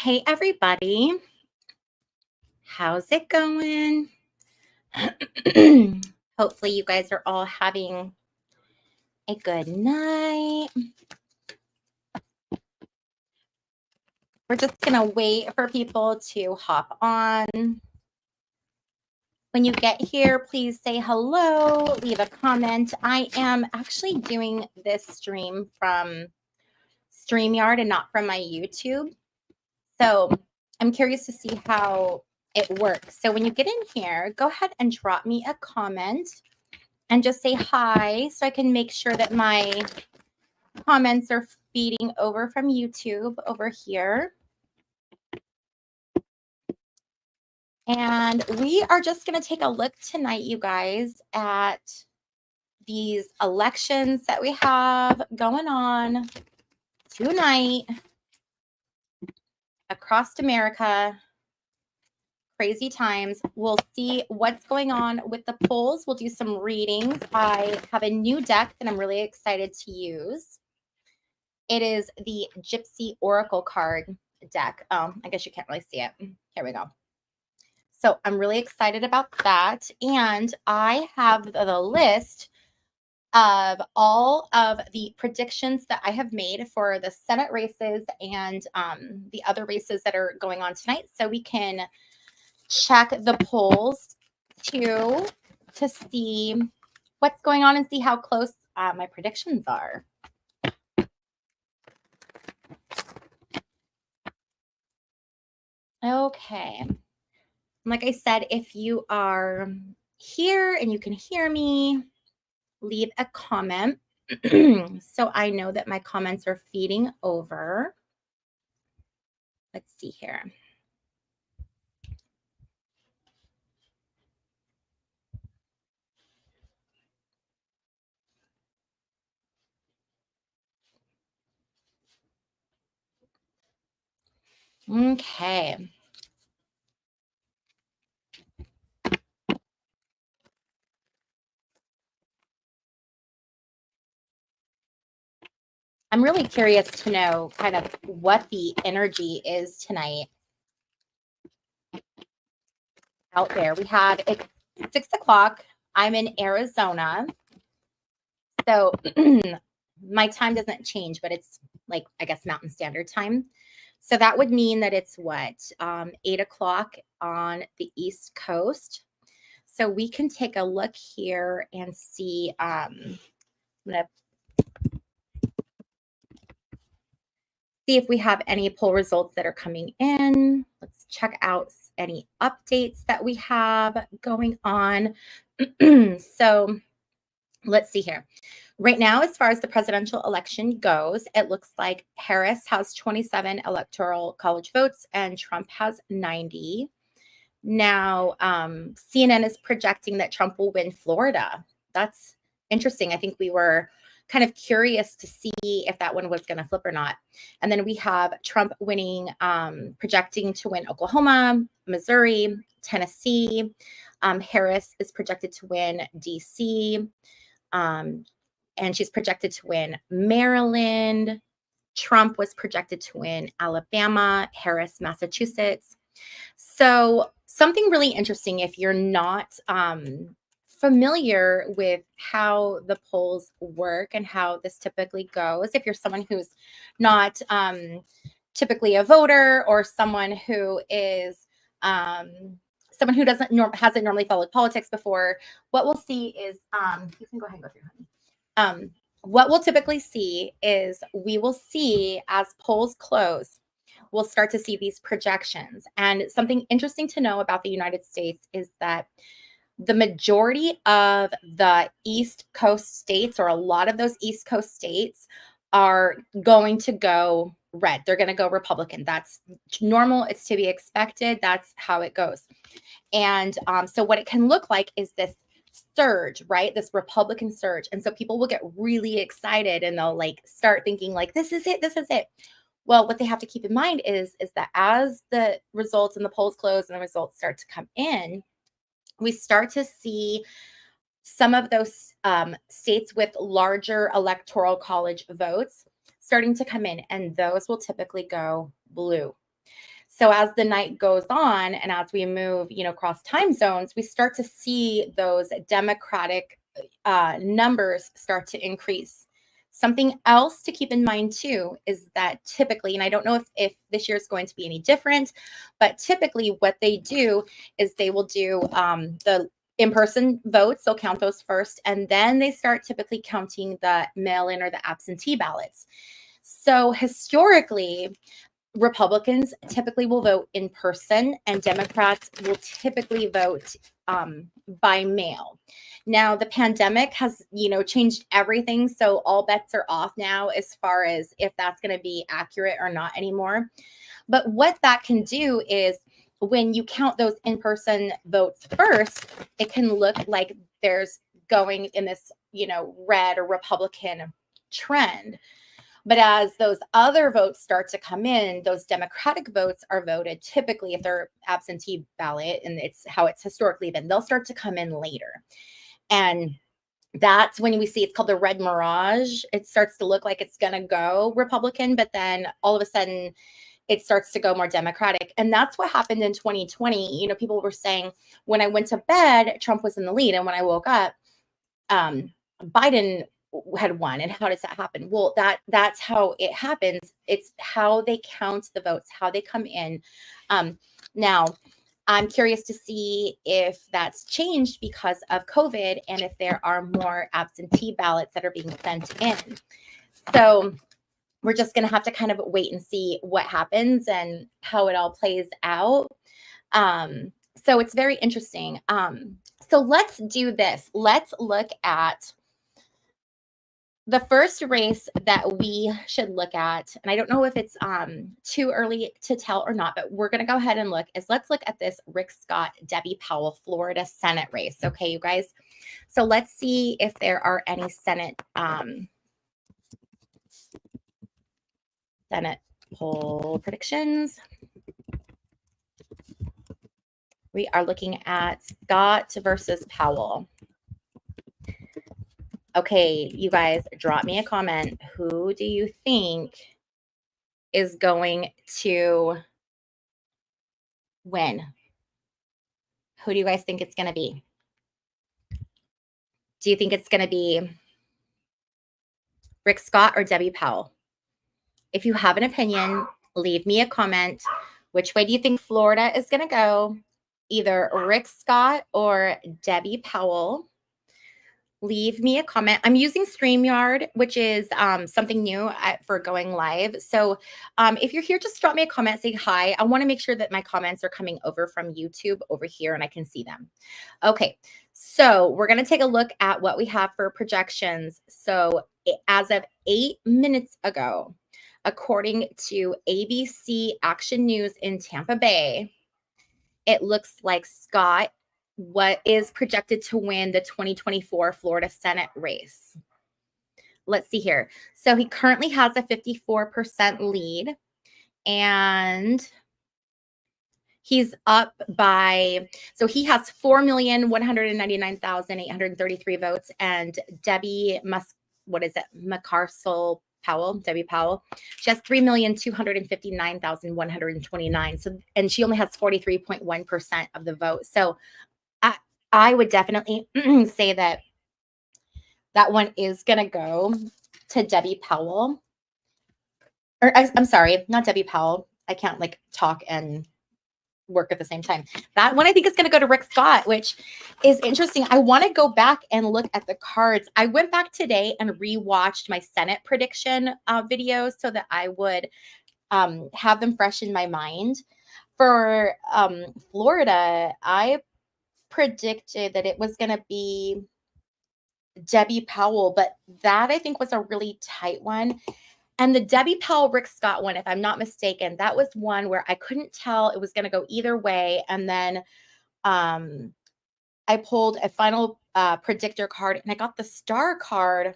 Hey, everybody. How's it going? Hopefully, you guys are all having a good night. We're just going to wait for people to hop on. When you get here, please say hello, leave a comment. I am actually doing this stream from StreamYard and not from my YouTube. So I'm curious to see how it works. So when you get in here, go ahead and drop me a comment and just say hi so I can make sure that my comments are feeding over from YouTube over here. And we are just going to take a look tonight, you guys, at these elections that we have going on tonight across America. Crazy times. We'll see what's going on with the polls. We'll do some readings. I have a new deck that I'm really excited to use. It is the Gypsy Oracle card deck. I guess you can't really see it. Here we go. So I'm really excited about that. And I have the list of all of the predictions that I have made for the Senate races and the other races that are going on tonight. So we can check the polls to see what's going on and see how close my predictions are. Okay. Like I said, if you are here and you can hear me, leave a comment so I know that my comments are feeding over. Let's see here. Okay. I'm really curious to know kind of what the energy is tonight out there. We have it's 6 o'clock. I'm in Arizona. So my time doesn't change, but it's like, I guess, Mountain Standard Time. So that would mean that it's what, 8 o'clock on the East Coast. So we can take a look here and see. I'm going to see if we have any poll results that are coming in. Let's check out any updates that we have going on. So let's see here. Right now, as far as the presidential election goes, it looks like Harris has 27 electoral college votes and Trump has 90. Now, CNN is projecting that Trump will win Florida. That's interesting. I think we were kind of curious to see if that one was going to flip or not. And then we have Trump winning, projecting to win Oklahoma, Missouri, Tennessee. Harris is projected to win DC. And she's projected to win Maryland. Trump was projected to win Alabama, Harris, Massachusetts. So something really interesting, if you're not familiar with how the polls work and how this typically goes, if you're someone who's not typically a voter or someone who is someone who hasn't normally followed politics before, what we'll see is you can go ahead and go through, honey. What we'll typically see is we will see as polls close, we'll start to see these projections. And something interesting to know about the United States is that the majority of the East Coast states, or a lot of those East Coast states, are going to go red. They're going to go Republican. That's normal. It's to be expected. That's how it goes. And so what it can look like is this surge, right? This Republican surge. And so people will get really excited and they'll like start thinking like, this is it. This is it. Well, what they have to keep in mind is that as the results and the polls close and the results start to come in, we start to see some of those states with larger electoral college votes starting to come in, and those will typically go blue. So as the night goes on and as we move, across time zones, we start to see those Democratic numbers start to increase. Something else to keep in mind too is that typically, and I don't know if this year is going to be any different, but typically what they do is they will do the in-person votes. They'll count those first, and then they start typically counting the mail-in or the absentee ballots. So historically, Republicans typically will vote in person, and Democrats will typically vote by mail. Now, the pandemic has, changed everything. So all bets are off now as far as if that's going to be accurate or not anymore. But what that can do is when you count those in-person votes first, it can look like there's going in this, red or Republican trend. But as those other votes start to come in, those Democratic votes are voted typically if they're absentee ballot, and it's how it's historically been, they'll start to come in later. And that's when we see it's called the red mirage. It starts to look like it's going to go Republican, but then all of a sudden it starts to go more Democratic. And that's what happened in 2020. People were saying when I went to bed, Trump was in the lead. And when I woke up, Biden had won. And how does that happen? Well, that's how it happens. It's how they count the votes, how they come in. Now, I'm curious to see if that's changed because of COVID and if there are more absentee ballots that are being sent in. So we're just going to have to kind of wait and see what happens and how it all plays out. So it's very interesting. So let's do this. Let's look at the first race that we should look at, and I don't know if it's too early to tell or not, but we're going to go ahead and let's look at this Rick Scott, Debbie Powell, Florida Senate race. Okay, you guys. So let's see if there are any Senate poll predictions. We are looking at Scott versus Powell. Okay, you guys, drop me a comment. Who do you think is going to win? Who do you guys think it's going to be? Do you think it's going to be Rick Scott or Debbie Powell? If you have an opinion, leave me a comment. Which way do you think Florida is going to go? Either Rick Scott or Debbie Powell. Leave me a comment. I'm using StreamYard, which is something new for going live. So if you're here, just drop me a comment, say hi. I want to make sure that my comments are coming over from YouTube over here and I can see them. Okay, so we're going to take a look at what we have for projections. So as of 8 minutes ago, according to ABC Action News in Tampa Bay, it looks like Scott is projected to win the 2024 Florida Senate race. Let's see here. So he currently has a 54% lead, and he's up by, so he has 4,199,833 votes, and Debbie Debbie Powell, she has 3,259,129. So, and she only has 43.1% of the vote. So I would definitely say that one is going to go to Debbie Powell. Or I'm sorry, not Debbie Powell. I can't talk and work at the same time. That one I think is going to go to Rick Scott, which is interesting. I want to go back and look at the cards. I went back today and rewatched my Senate prediction videos so that I would have them fresh in my mind. For Florida, I predicted that it was going to be Debbie Powell, but that I think was a really tight one. And the Debbie Powell Rick Scott one, if I'm not mistaken, that was one where I couldn't tell it was going to go either way. And then I pulled a final predictor card and I got the star card.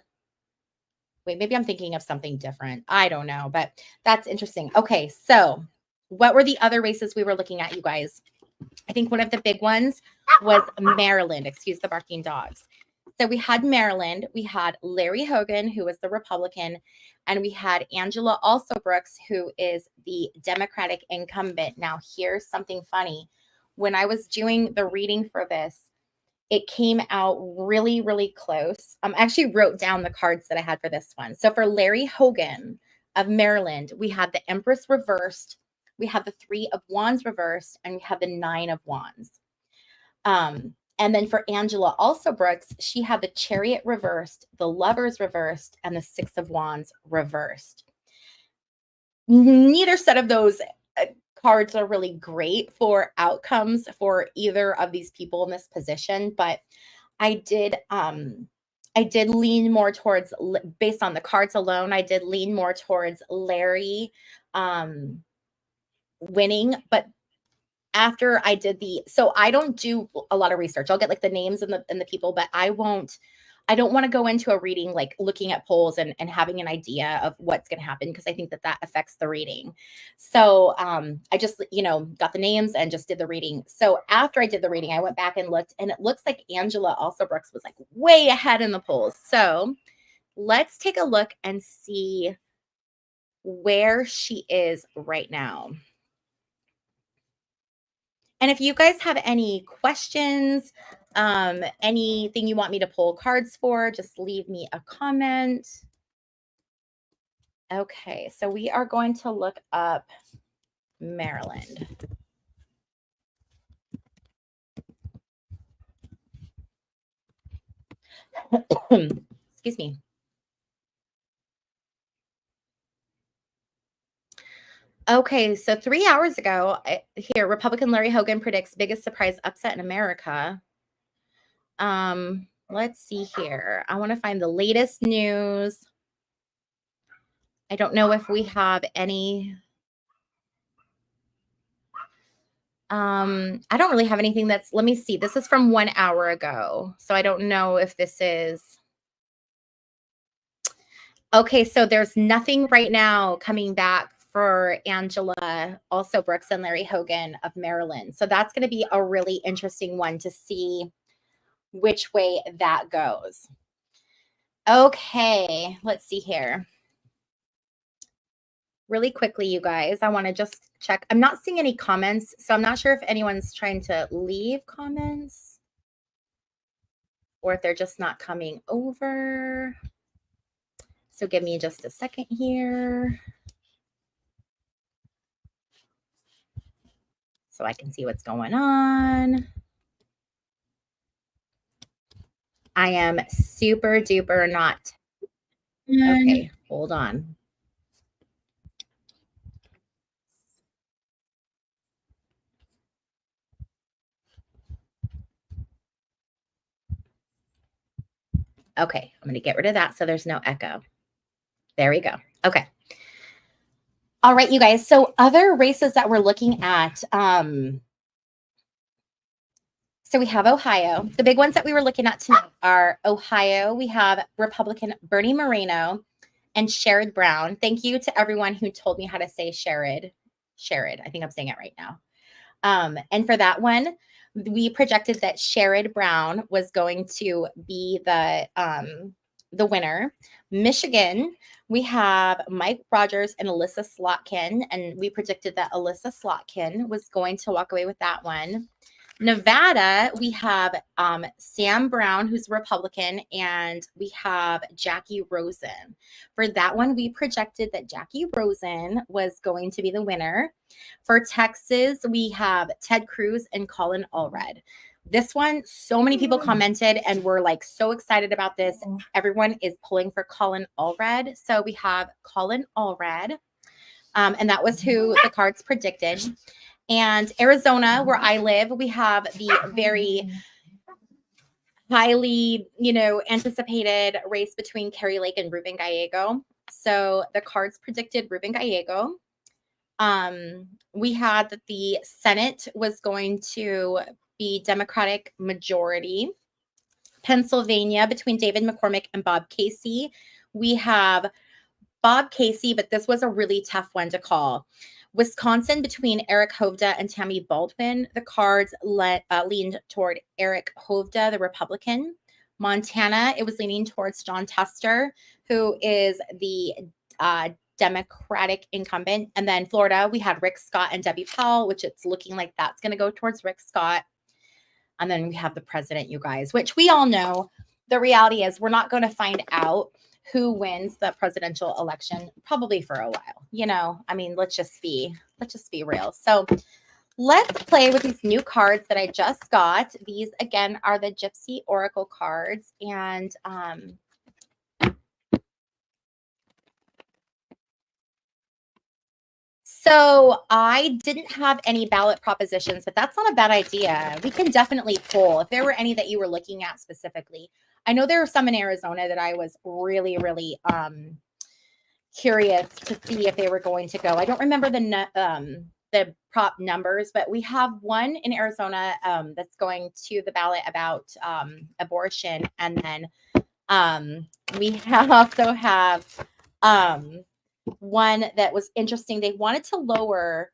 Wait, maybe I'm thinking of something different. I don't know, but that's interesting. Okay, so what were the other races we were looking at, you guys? I think one of the big ones was Maryland. Excuse the barking dogs. So we had Maryland, we had Larry Hogan, who was the Republican, and we had Angela also Brooks, who is the Democratic incumbent. Now, here's something funny. When I was doing the reading for this, it came out really, really close. I actually wrote down the cards that I had for this one. So for Larry Hogan of Maryland, we had the Empress reversed, we had the Three of Wands reversed, and we had the Nine of Wands. And then for Angela also Brooks, she had the Chariot reversed, the Lovers reversed, and the Six of Wands reversed. Neither set of those cards are really great for outcomes for either of these people in this position, but I did lean more towards, based on the cards alone, I did lean more towards Larry winning. But after I did so I don't do a lot of research. I'll get like the names and the people, but I don't want to go into a reading like looking at polls and having an idea of what's going to happen, because I think that affects the reading. So I just, got the names and just did the reading. So after I did the reading, I went back and looked, and it looks like Angela also Brooks was like way ahead in the polls. So let's take a look and see where she is right now. And if you guys have any questions, anything you want me to pull cards for, just leave me a comment. Okay, so we are going to look up Maryland. Excuse me. Okay, so 3 hours ago, here, Republican Larry Hogan predicts biggest surprise upset in America. Let's see here. I want to find the latest news. I don't know if we have any. I don't really have anything let me see. This is from 1 hour ago. So I don't know if this is. Okay, so there's nothing right now coming back for Angela, also Brooks, and Larry Hogan of Maryland. So that's going to be a really interesting one to see which way that goes. Okay, let's see here. Really quickly, you guys, I want to just check. I'm not seeing any comments, so I'm not sure if anyone's trying to leave comments or if they're just not coming over. So give me just a second here so I can see what's going on. I am super duper not. Okay, hold on. Okay, I'm going to get rid of that so there's no echo. There we go. Okay. All right, you guys. So other races that we're looking at, so we have Ohio. The big ones that we were looking at tonight are Ohio. We have Republican Bernie Moreno and Sherrod Brown. Thank you to everyone who told me how to say Sherrod. Sherrod, I think I'm saying it right now. And for that one, we projected that Sherrod Brown was going to be the winner. Michigan, we have Mike Rogers and Alyssa Slotkin, and we predicted that Alyssa Slotkin was going to walk away with that one. Nevada, we have Sam Brown, who's a Republican, and we have Jackie Rosen. For that one, we projected that Jackie Rosen was going to be the winner. For Texas, we have Ted Cruz and Colin Allred. This one, so many people commented and were like so excited about this. Everyone is pulling for Colin Allred. So we have Colin Allred, and that was who the cards predicted. And Arizona, where I live, we have the very highly, anticipated race between Carrie Lake and Ruben Gallego. So the cards predicted Ruben Gallego. We had that the Senate was going to be Democratic majority. Pennsylvania, between David McCormick and Bob Casey, we have Bob Casey, but this was a really tough one to call. Wisconsin, between Eric Hovda and Tammy Baldwin, the cards leaned toward Eric Hovda, the Republican. Montana, it was leaning towards John Tester, who is the Democratic incumbent. And then Florida, we had Rick Scott and Debbie Powell, which it's looking like that's going to go towards Rick Scott. And then we have the president, you guys, which we all know. The reality is we're not going to find out who wins the presidential election probably for a while. You know, I mean, let's just be real. So let's play with these new cards that I just got. These, again, are the Gypsy Oracle cards. And so I didn't have any ballot propositions, but that's not a bad idea. We can definitely pull if there were any that you were looking at specifically. I know there were some in Arizona that I was really, really curious to see if they were going to go. I don't remember the prop numbers, but we have one in Arizona that's going to the ballot about abortion. And then we also have one that was interesting. They wanted to lower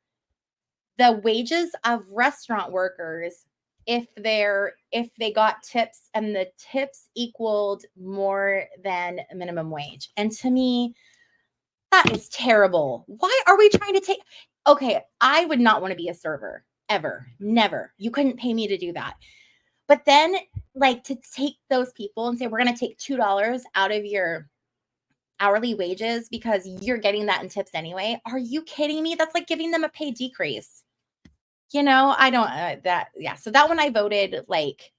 the wages of restaurant workers if they got tips and the tips equaled more than minimum wage. And to me, that is terrible. Why are we trying to take? Okay, I would not want to be a server ever. Never. You couldn't pay me to do that. But then, like, to take those people and say, we're going to take $2 out of your hourly wages because you're getting that in tips anyway. Are you kidding me? That's like giving them a pay decrease. You know, I don't, yeah. So that one I voted like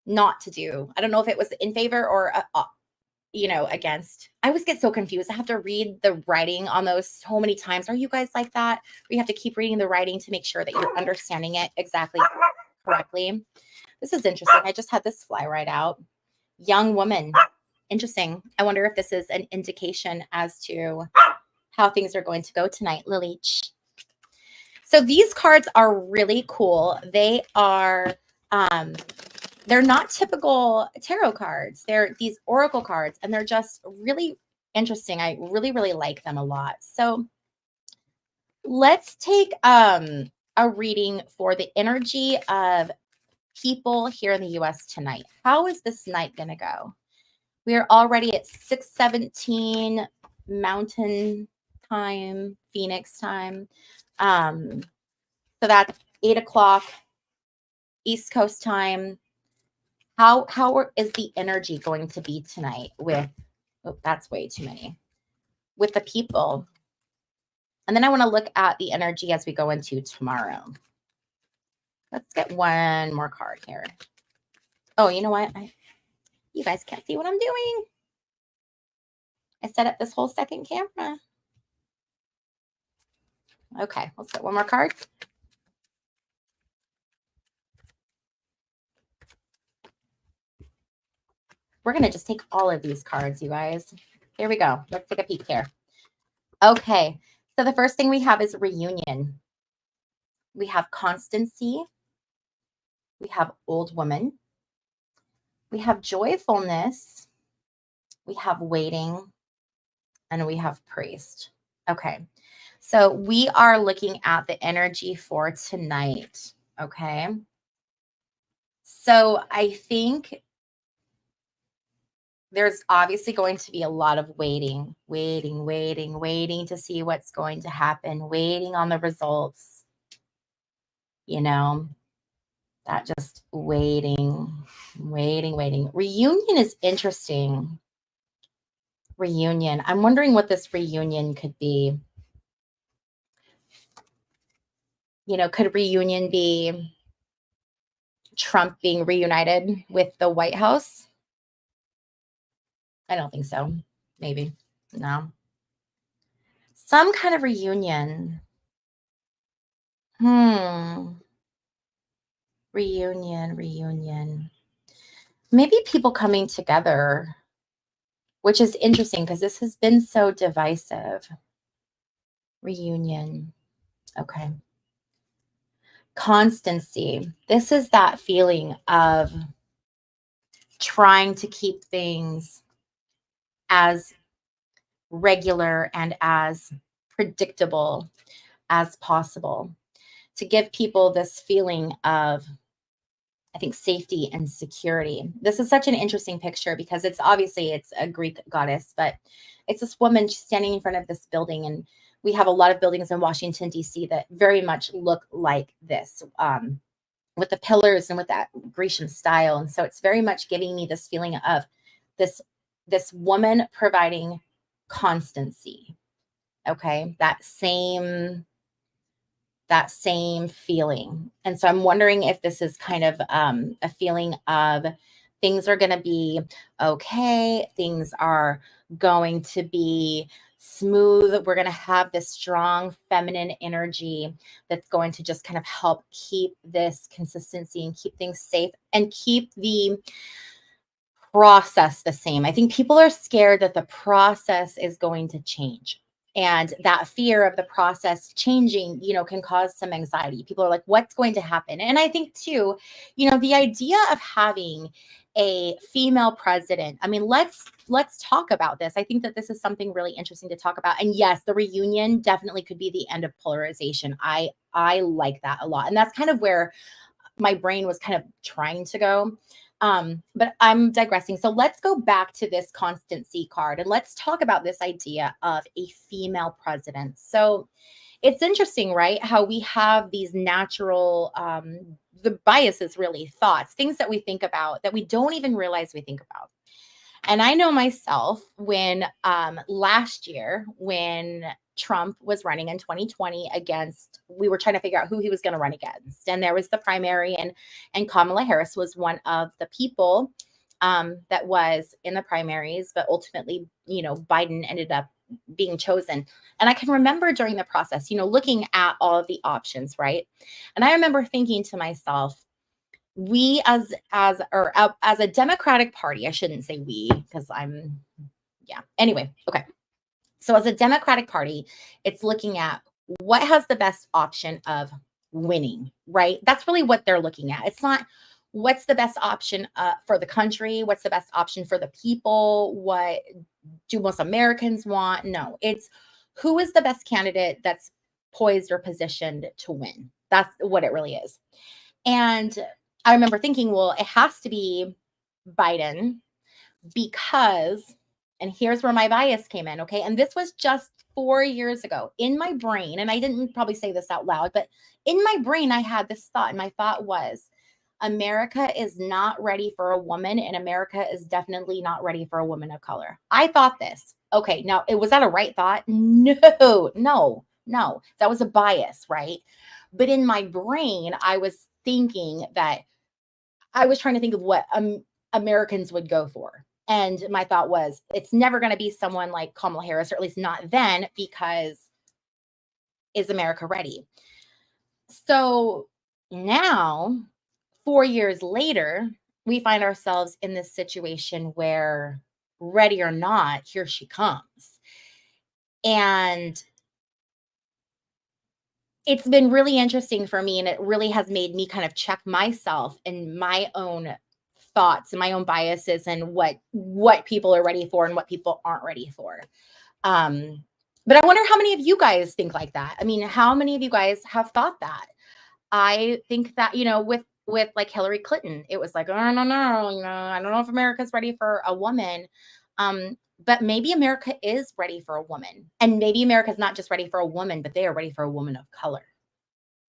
not to do. I don't know if it was in favor or, against. I always get so confused. I have to read the writing on those so many times. Are you guys like that? Or you have to keep reading the writing to make sure that you're understanding it exactly correctly. This is interesting. I just had this fly right out. Young woman. Interesting. I wonder if this is an indication as to how things are going to go tonight, Lily. So these cards are really cool. They are, they're not typical tarot cards. They're these oracle cards, and they're just really interesting. I really, really like them a lot. So let's take a reading for the energy of people here in the U.S. tonight. How is this night going to go? We are already at 6:17 Mountain Time, Phoenix time. So that's 8 o'clock East Coast time. How is the energy going to be tonight with, that's way too many, with the people? And then I want to look at the energy as we go into tomorrow. Let's get one more card here. Oh, you know what? You guys can't see what I'm doing. I set up this whole second camera. Okay, let's get one more card. We're going to just take all of these cards, you guys. Here we go. Let's take a peek here. Okay, so the first thing we have is reunion. We have constancy. We have old woman. We have joyfulness. We have waiting. And we have priest. Okay, so we are looking at the energy for tonight. Okay, so I think there's obviously going to be a lot of waiting to see what's going to happen, waiting on the results, you know, that just waiting. Reunion is interesting. Reunion. I'm wondering what this reunion could be. You know, could reunion be Trump being reunited with the White House? I don't think so. Maybe. No. Some kind of reunion. Reunion. Maybe people coming together, which is interesting because this has been so divisive. Reunion. Okay. Constancy. This is that feeling of trying to keep things as regular and as predictable as possible, to give people this feeling of I think safety and security. This is such an interesting picture because it's obviously it's a Greek goddess, but it's this woman standing in front of this building, and we have a lot of buildings in Washington D.C. that very much look like this, with the pillars and with that Grecian style. And so it's very much giving me this feeling of this this woman providing constancy. Okay, that same feeling. And so I'm wondering if this is kind of a feeling of things are going to be okay, things are going to be smooth. We're going to have this strong feminine energy that's going to just kind of help keep this consistency and keep things safe and keep the process the same. I think people are scared that the process is going to change. And that fear of the process changing, can cause some anxiety. People are like, what's going to happen? And I think too, the idea of having a female president. I mean, let's talk about this. I think that this is something really interesting to talk about. And yes, the reunion definitely could be the end of polarization. I like that a lot. And that's kind of where my brain was kind of trying to go. But I'm digressing. So let's go back to this constancy card and let's talk about this idea of a female president. So it's interesting, right? How we have these natural, the biases, really thoughts, things that we think about that we don't even realize we think about. And I know myself when last year, when Trump was running in 2020 against, we were trying to figure out who he was going to run against. And there was the primary, and Kamala Harris was one of the people that was in the primaries, but ultimately, Biden ended up being chosen. And I can remember during the process, looking at all of the options, right? And I remember thinking to myself, we as a Democratic Party, I shouldn't say we because anyway, okay. So as a Democratic Party, it's looking at what has the best option of winning, right? That's really what they're looking at. It's not what's the best option for the country, what's the best option for the people, what do most Americans want? No, it's who is the best candidate that's poised or positioned to win. That's what it really is. And I remember thinking, well, it has to be Biden because, and here's where my bias came in, okay? And this was just 4 years ago in my brain, and I didn't probably say this out loud, but in my brain, I had this thought, and my thought was, America is not ready for a woman, and America is definitely not ready for a woman of color. I thought this. Okay, now, was that a right thought? No. That was a bias, right? But in my brain, I was thinking that I was trying to think of what Americans would go for. And my thought was, it's never going to be someone like Kamala Harris, or at least not then, because is America ready? So now, 4 years later, we find ourselves in this situation where, ready or not, here she comes. And it's been really interesting for me, and it really has made me kind of check myself and my own thoughts and my own biases and what people are ready for and what people aren't ready for. But I wonder how many of you guys think like that. I mean, how many of you guys have thought that? I think that, with like Hillary Clinton, it was like, oh, no, I don't know if America's ready for a woman. But maybe America is ready for a woman. And maybe America's not just ready for a woman, but they are ready for a woman of color,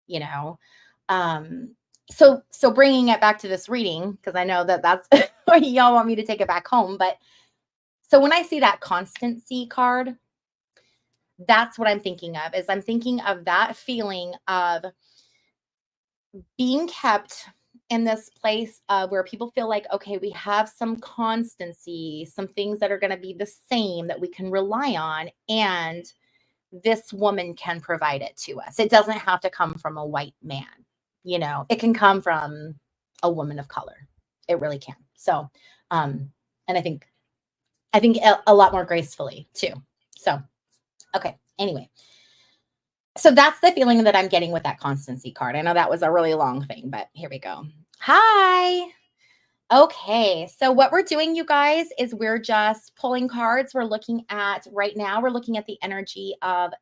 you know? So bringing it back to this reading, because I know that that's where y'all want me to take it back home. But so when I see that constancy card, that's what I'm thinking of, is I'm thinking of that feeling of being kept in this place where people feel like, okay, we have some constancy, some things that are going to be the same that we can rely on. And this woman can provide it to us. It doesn't have to come from a white man. It can come from a woman of color. It really can. So, and I think a lot more gracefully too. So, okay. Anyway, so that's the feeling that I'm getting with that constancy card. I know that was a really long thing, but here we go. Hi. Okay, so what we're doing, you guys, is we're just pulling cards. We're looking at right now, we're looking at the energy of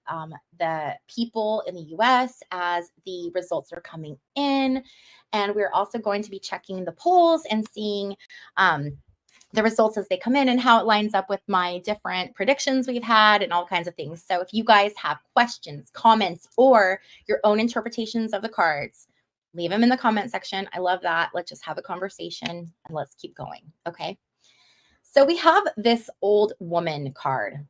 the people in the US as the results are coming in. And we're also going to be checking the polls and seeing the results as they come in and how it lines up with my different predictions we've had and all kinds of things. So if you guys have questions, comments, or your own interpretations of the cards, leave them in the comment section. I love that. Let's just have a conversation and let's keep going. Okay. So we have this old woman card.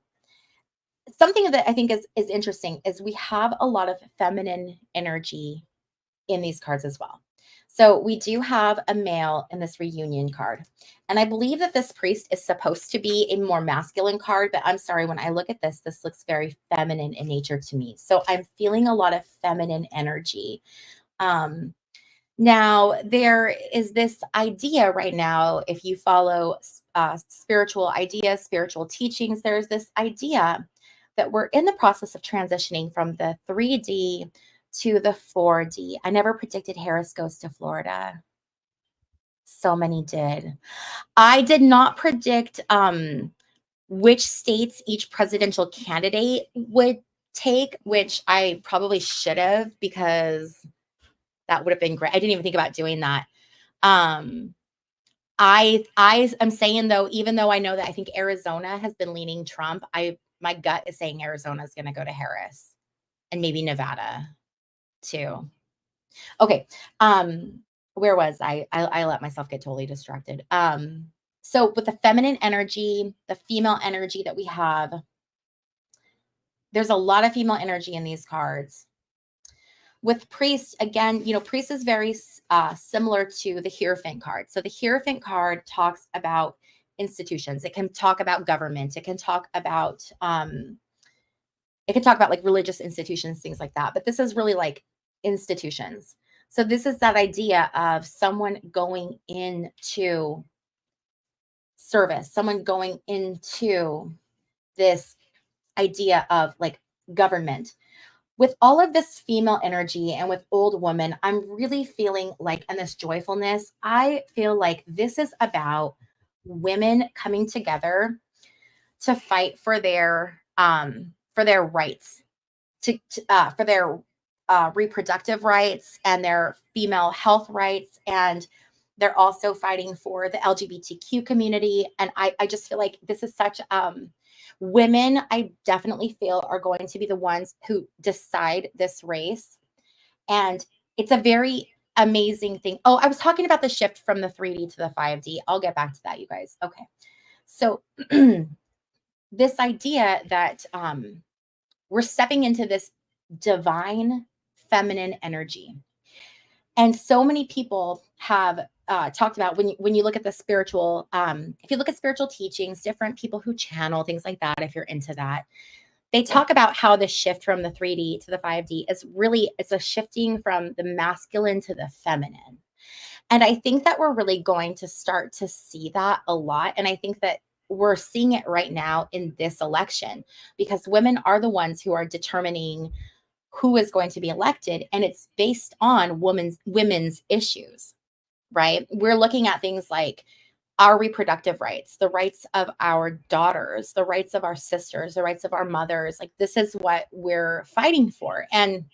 Something that I think is interesting is we have a lot of feminine energy in these cards as well. So we do have a male in this reunion card. And I believe that this priest is supposed to be a more masculine card, but I'm sorry, when I look at this looks very feminine in nature to me. So I'm feeling a lot of feminine energy. Um, Now, there is this idea right now, if you follow spiritual ideas, spiritual teachings, there's this idea that we're in the process of transitioning from the 3D to the 4D. I never predicted Harris goes to Florida. So many did. I did not predict which states each presidential candidate would take, which I probably should have because that would have been great. I didn't even think about doing that. Um, I am saying though, even though I know that I think Arizona has been leaning Trump, my gut is saying Arizona is going to go to Harris and maybe Nevada too. Okay. Um, where was I? I let myself get totally distracted. So with the feminine energy, the female energy that we have, there's a lot of female energy in these cards. With priest, again, priest is very similar to the Hierophant card. So the Hierophant card talks about institutions. It can talk about government. It can talk about like religious institutions, things like that. But this is really like institutions. So this is that idea of someone going into service, someone going into this idea of like government. With all of this female energy and with old woman, I'm really feeling like, and this joyfulness, I feel like this is about women coming together to fight for their rights, for their reproductive rights and their female health rights, and they're also fighting for the LGBTQ community. And I just feel like this is such women, I definitely feel, are going to be the ones who decide this race. And it's a very amazing thing. Oh, I was talking about the shift from the 3D to the 5D. I'll get back to that, you guys. Okay. So this idea that we're stepping into this divine feminine energy. And so many people have talked about when you look at the spiritual, if you look at spiritual teachings, different people who channel things like that, if you're into that, they talk about how the shift from the 3D to the 5D is really, it's a shifting from the masculine to the feminine. And I think that we're really going to start to see that a lot. And I think that we're seeing it right now in this election because women are the ones who are determining who is going to be elected, and it's based on women's issues, right? We're looking at things like our reproductive rights, the rights of our daughters, the rights of our sisters, the rights of our mothers. Like this is what we're fighting for. And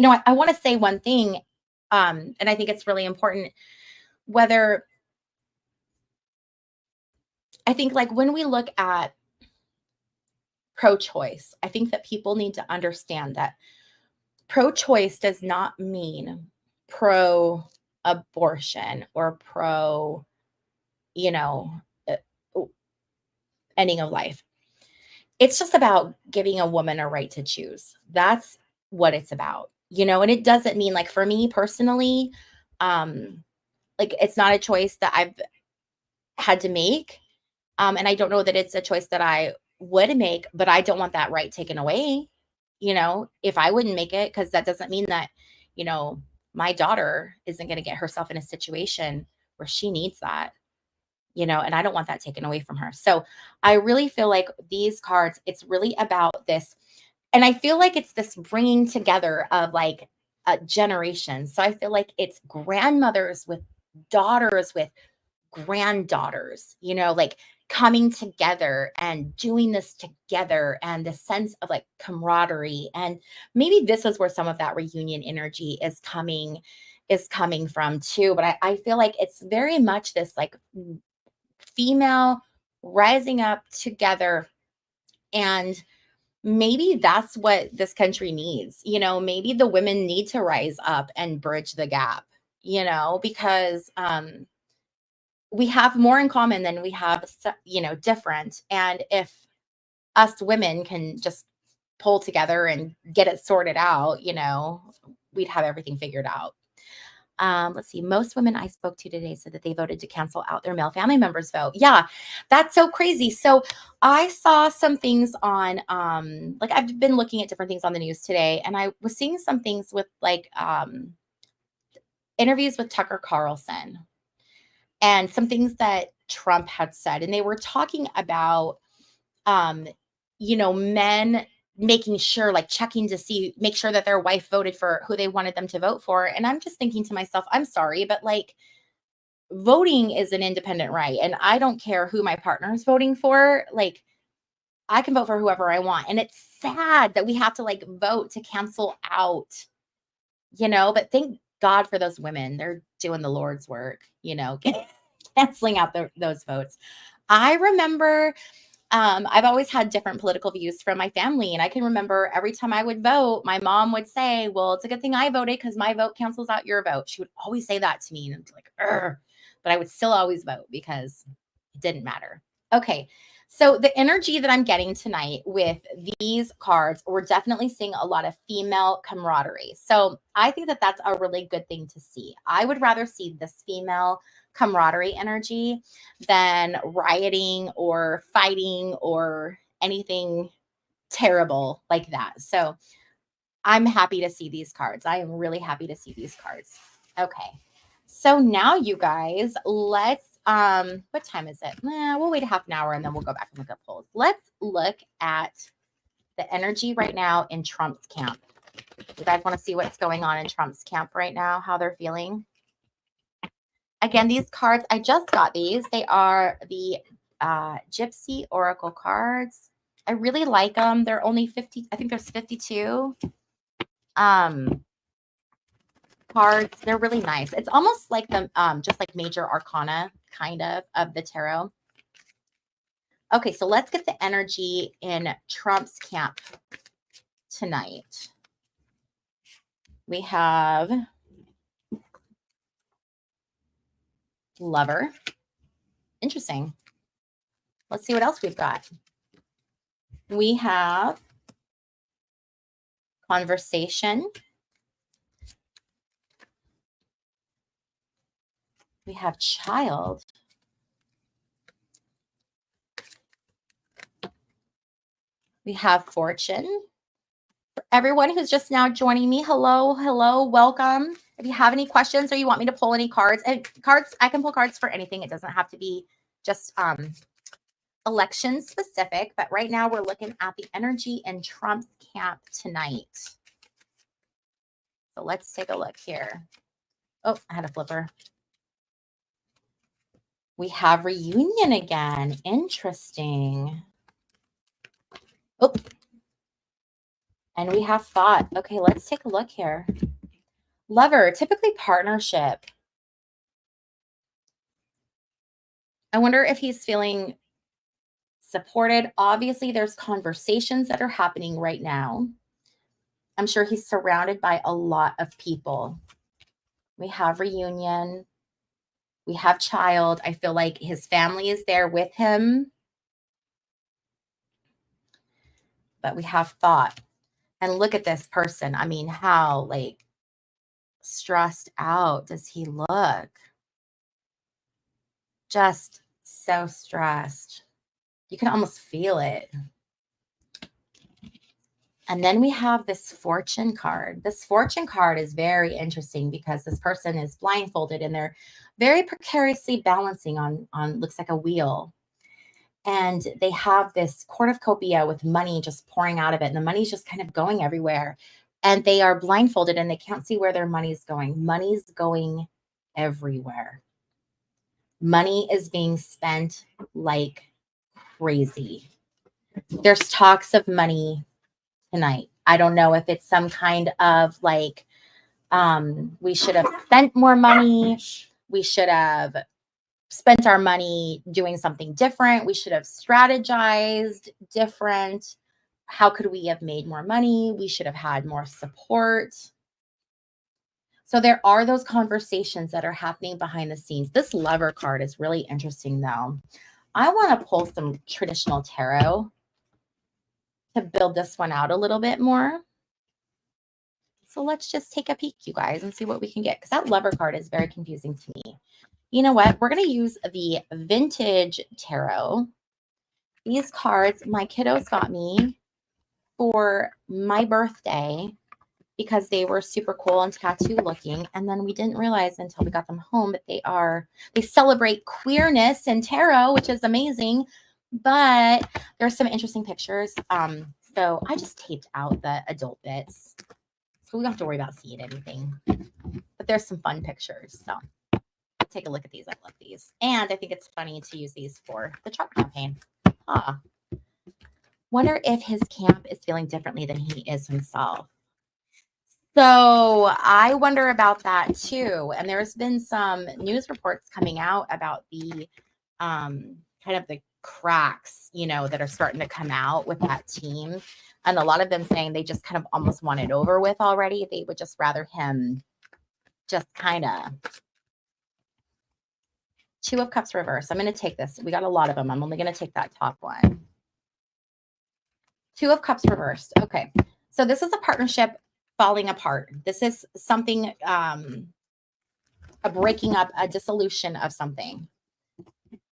I want to say one thing, and I think it's really important. Whether I think like when we look at pro-choice, I think that people need to understand that pro-choice does not mean pro abortion or pro, you know, uh, ending of life. It's just about giving a woman a right to choose. That's what it's about, and it doesn't mean like for me personally, um, like it's not a choice that I've had to make. And I don't know that it's a choice that I would make, but I don't want that right taken away, if I wouldn't make it, because that doesn't mean that, you know, my daughter isn't going to get herself in a situation where she needs that, and I don't want that taken away from her. So I really feel like these cards, it's really about this. And I feel like it's this bringing together of like generations. So I feel like it's grandmothers with daughters with granddaughters, like coming together and doing this together, and the sense of like camaraderie. And maybe this is where some of that reunion energy is coming from too. But I feel like it's very much this like female rising up together. And maybe that's what this country needs. Maybe the women need to rise up and bridge the gap, because we have more in common than we have, different. And if us women can just pull together and get it sorted out, we'd have everything figured out. Let's see. Most women I spoke to today said that they voted to cancel out their male family members' vote. Yeah, that's so crazy. So I saw some things on, like I've been looking at different things on the news today, and I was seeing some things with like interviews with Tucker Carlson and some things that Trump had said. And they were talking about, men making sure, like checking to make sure that their wife voted for who they wanted them to vote for. And I'm just thinking to myself, I'm sorry, but like voting is an independent right. And I don't care who my partner is voting for. Like I can vote for whoever I want. And it's sad that we have to like vote to cancel out, but thank God for those women. They're doing the Lord's work, canceling out those votes. I remember I've always had different political views from my family. And I can remember every time I would vote, my mom would say, well, it's a good thing I voted because my vote cancels out your vote. She would always say that to me. And I'd be like, "Ugh." But I would still always vote because it didn't matter. Okay. So the energy that I'm getting tonight with these cards, we're definitely seeing a lot of female camaraderie. So I think that that's a really good thing to see. I would rather see this female camaraderie energy than rioting or fighting or anything terrible like that. So I'm happy to see these cards. I am really happy to see these cards. Okay. So now you guys, let's what time is it? We'll wait a half an hour and then we'll go back and look at polls. Let's look at the energy right now in Trump's camp. You guys want to see what's going on in Trump's camp right now, how they're feeling? Again, these cards, I just got these. They are the Gypsy Oracle cards. I really like them. They're only 50. I think there's 52 cards. They're really nice. It's almost like the just like major arcana kind of the tarot. Okay, so let's get the energy in Trump's camp tonight. We have Lover. Interesting. Let's see what else we've got. We have Conversation. We have Child. We have Fortune. For everyone who's just now joining me, hello, welcome. If you have any questions or you want me to pull any cards, and cards, I can pull cards for anything. It doesn't have to be just election specific, but right now we're looking at the energy in Trump's camp tonight. So let's take a look here. Oh, I had a flipper. We have Reunion again. Interesting. Oh, and we have Thought. Okay, let's take a look here. Lover, typically partnership. I wonder if he's feeling supported. Obviously, there's conversations that are happening right now. I'm sure he's surrounded by a lot of people. We have Reunion. We have Child. I feel like his family is there with him. But we have Thought. And look at this person. I mean, how like stressed out does he look? Just so stressed. You can almost feel it. And then we have this Fortune card. This Fortune card is very interesting because this person is blindfolded and they're very precariously balancing on looks like a wheel. And they have this cornucopia with money just pouring out of it. And the money's just kind of going everywhere. And they are blindfolded and they can't see where their money's going. Money's going everywhere. Money is being spent like crazy. There's talks of money tonight. I don't know if it's some kind of like, we should have spent more money. We should have spent our money doing something different. We should have strategized different. How could we have made more money? We should have had more support. So there are those conversations that are happening behind the scenes. This Lover card is really interesting, though. I want to pull some traditional tarot to build this one out a little bit more. So let's just take a peek, you guys, and see what we can get, because that Lover card is very confusing to me. You know what? We're going to use the Vintage Tarot. These cards my kiddos got me for my birthday because they were super cool and tattoo looking. And then we didn't realize until we got them home that they celebrate queerness and tarot, which is amazing. But there's some interesting pictures. So I just taped out the adult bits, so we don't have to worry about seeing anything. But there's some fun pictures. So take a look at these. I love these. And I think it's funny to use these for the Trump campaign. Wonder if his camp is feeling differently than he is himself. So I wonder about that too. And there's been some news reports coming out about the kind of the cracks, that are starting to come out with that team. And a lot of them saying they just kind of almost want it over with already. They would just rather him just kind of. Two of Cups reverse. I'm going to take this. We got a lot of them. I'm only going to take that top one. Two of Cups reversed. Okay. So this is a partnership falling apart. This is something, a breaking up, a dissolution of something.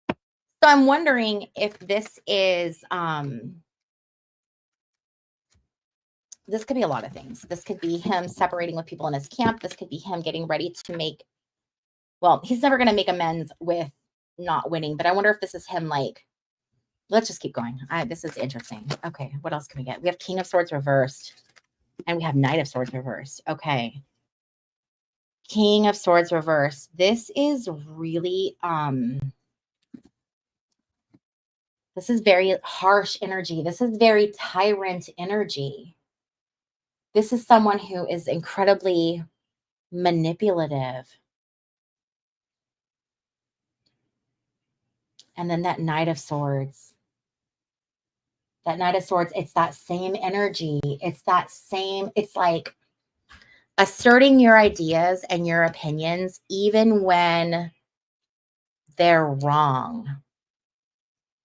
So I'm wondering if this is, this could be a lot of things. This could be him separating with people in his camp. This could be him getting ready to make, well, he's never going to make amends with not winning, but I wonder if this is him like, let's just keep going. This is interesting. Okay, what else can we get? We have King of Swords reversed, and we have Knight of Swords reversed. Okay. King of Swords reversed. This is really, this is very harsh energy. This is very tyrant energy. This is someone who is incredibly manipulative. And then that Knight of Swords. That Knight of Swords, it's that same energy. It's that same, it's like asserting your ideas and your opinions, even when they're wrong.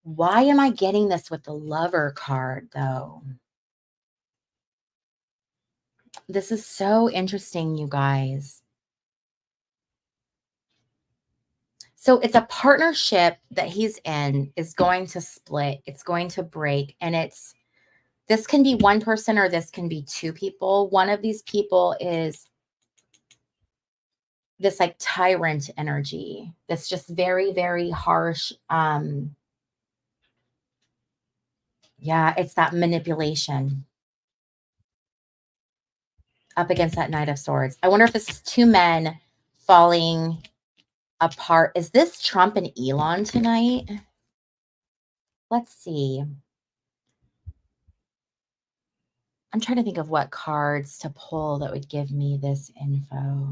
Why am I getting this with the Lover card, though? This is so interesting, you guys. So it's a partnership that he's in is going to split. It's going to break. And this can be one person or this can be two people. One of these people is this like tyrant energy. That's just very, very harsh. Yeah, it's that manipulation up against that Knight of Swords. I wonder if this is two men falling apart. Is this Trump and Elon tonight? Let's see. I'm trying to think of what cards to pull that would give me this info.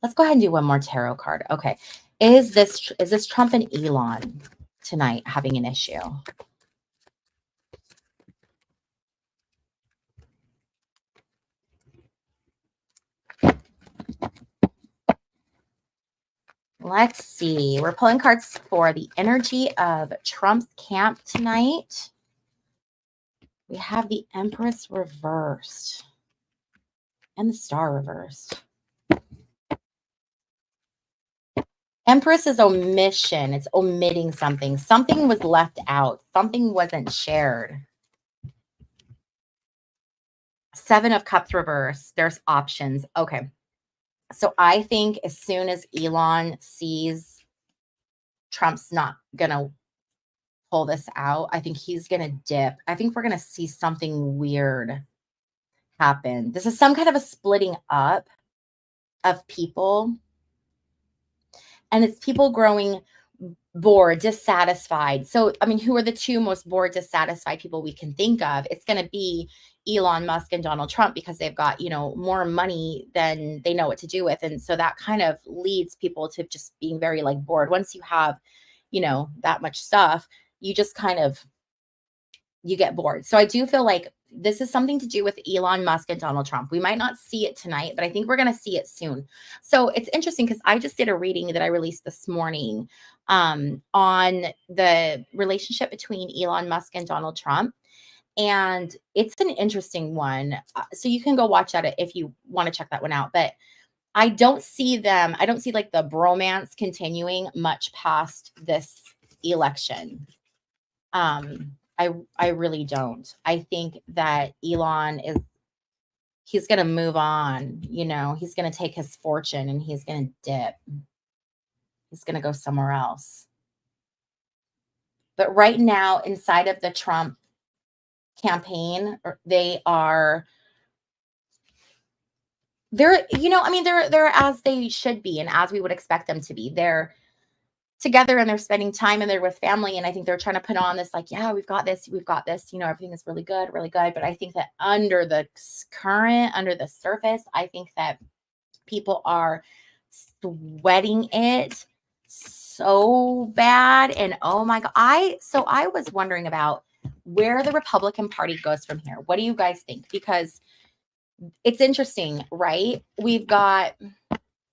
Let's go ahead and do one more tarot card. Okay. Is this Trump and Elon tonight having an issue? Let's see. We're pulling cards for the energy of Trump's camp tonight. We have the Empress reversed and the Star reversed. Empress is omission. It's omitting something. Something was left out. Something wasn't shared. Seven of Cups reversed. There's options. Okay. So I think as soon as Elon sees Trump's not going to pull this out, I think he's going to dip. I think we're going to see something weird happen. This is some kind of a splitting up of people. And it's people growing bored, dissatisfied. So, I mean, who are the two most bored, dissatisfied people we can think of? It's going to be Elon Musk and Donald Trump because they've got, more money than they know what to do with. And so that kind of leads people to just being very like bored. Once you have, that much stuff, you just kind of, you get bored. So I do feel like this is something to do with Elon Musk and Donald Trump. We might not see it tonight, but I think we're going to see it soon. So it's interesting because I just did a reading that I released this morning on the relationship between Elon Musk and Donald Trump. And it's an interesting one. So you can go watch at it if you want to check that one out. But I don't see like the bromance continuing much past this election. I really don't. I think that he's going to move on, he's going to take his fortune and he's going to dip. He's going to go somewhere else. But right now inside of the Trump campaign, they're as they should be and as we would expect them to be. They're together and they're spending time and they're with family. And I think they're trying to put on this, like, yeah, we've got this, everything is really good, really good. But I think that under the surface, I think that people are sweating it so bad. And oh my God, I was wondering about where the Republican Party goes from here. What do you guys think? Because it's interesting, right? We've got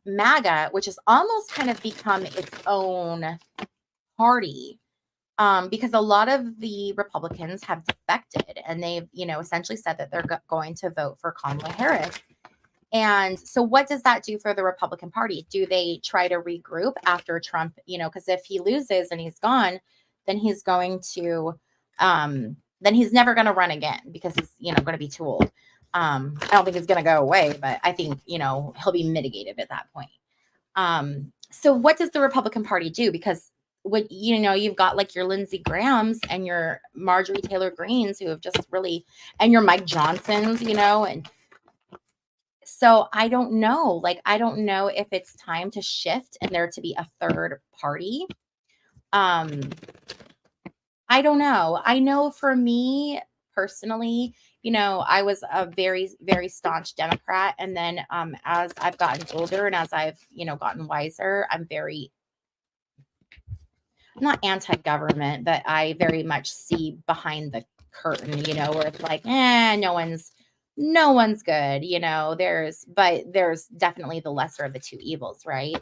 MAGA, which has almost kind of become its own party, because a lot of the Republicans have defected and they've, essentially said that they're going to vote for Kamala Harris. And so what does that do for the Republican Party? Do they try to regroup after Trump, because if he loses and he's gone, then he's going to, then he's never going to run again because he's, going to be too old. I don't think it's going to go away, but I think, he'll be mitigated at that point. So what does the Republican Party do? Because what, you've got like your Lindsey Grahams and your Marjorie Taylor Greens who have just really, and your Mike Johnsons, and so I don't know. Like, I don't know if it's time to shift and there to be a third party. I don't know. I know for me personally, I was a very, very staunch Democrat. And then as I've gotten older and as I've, gotten wiser, I'm not anti-government, but I very much see behind the curtain, where it's like, no one's good, there's definitely the lesser of the two evils, right?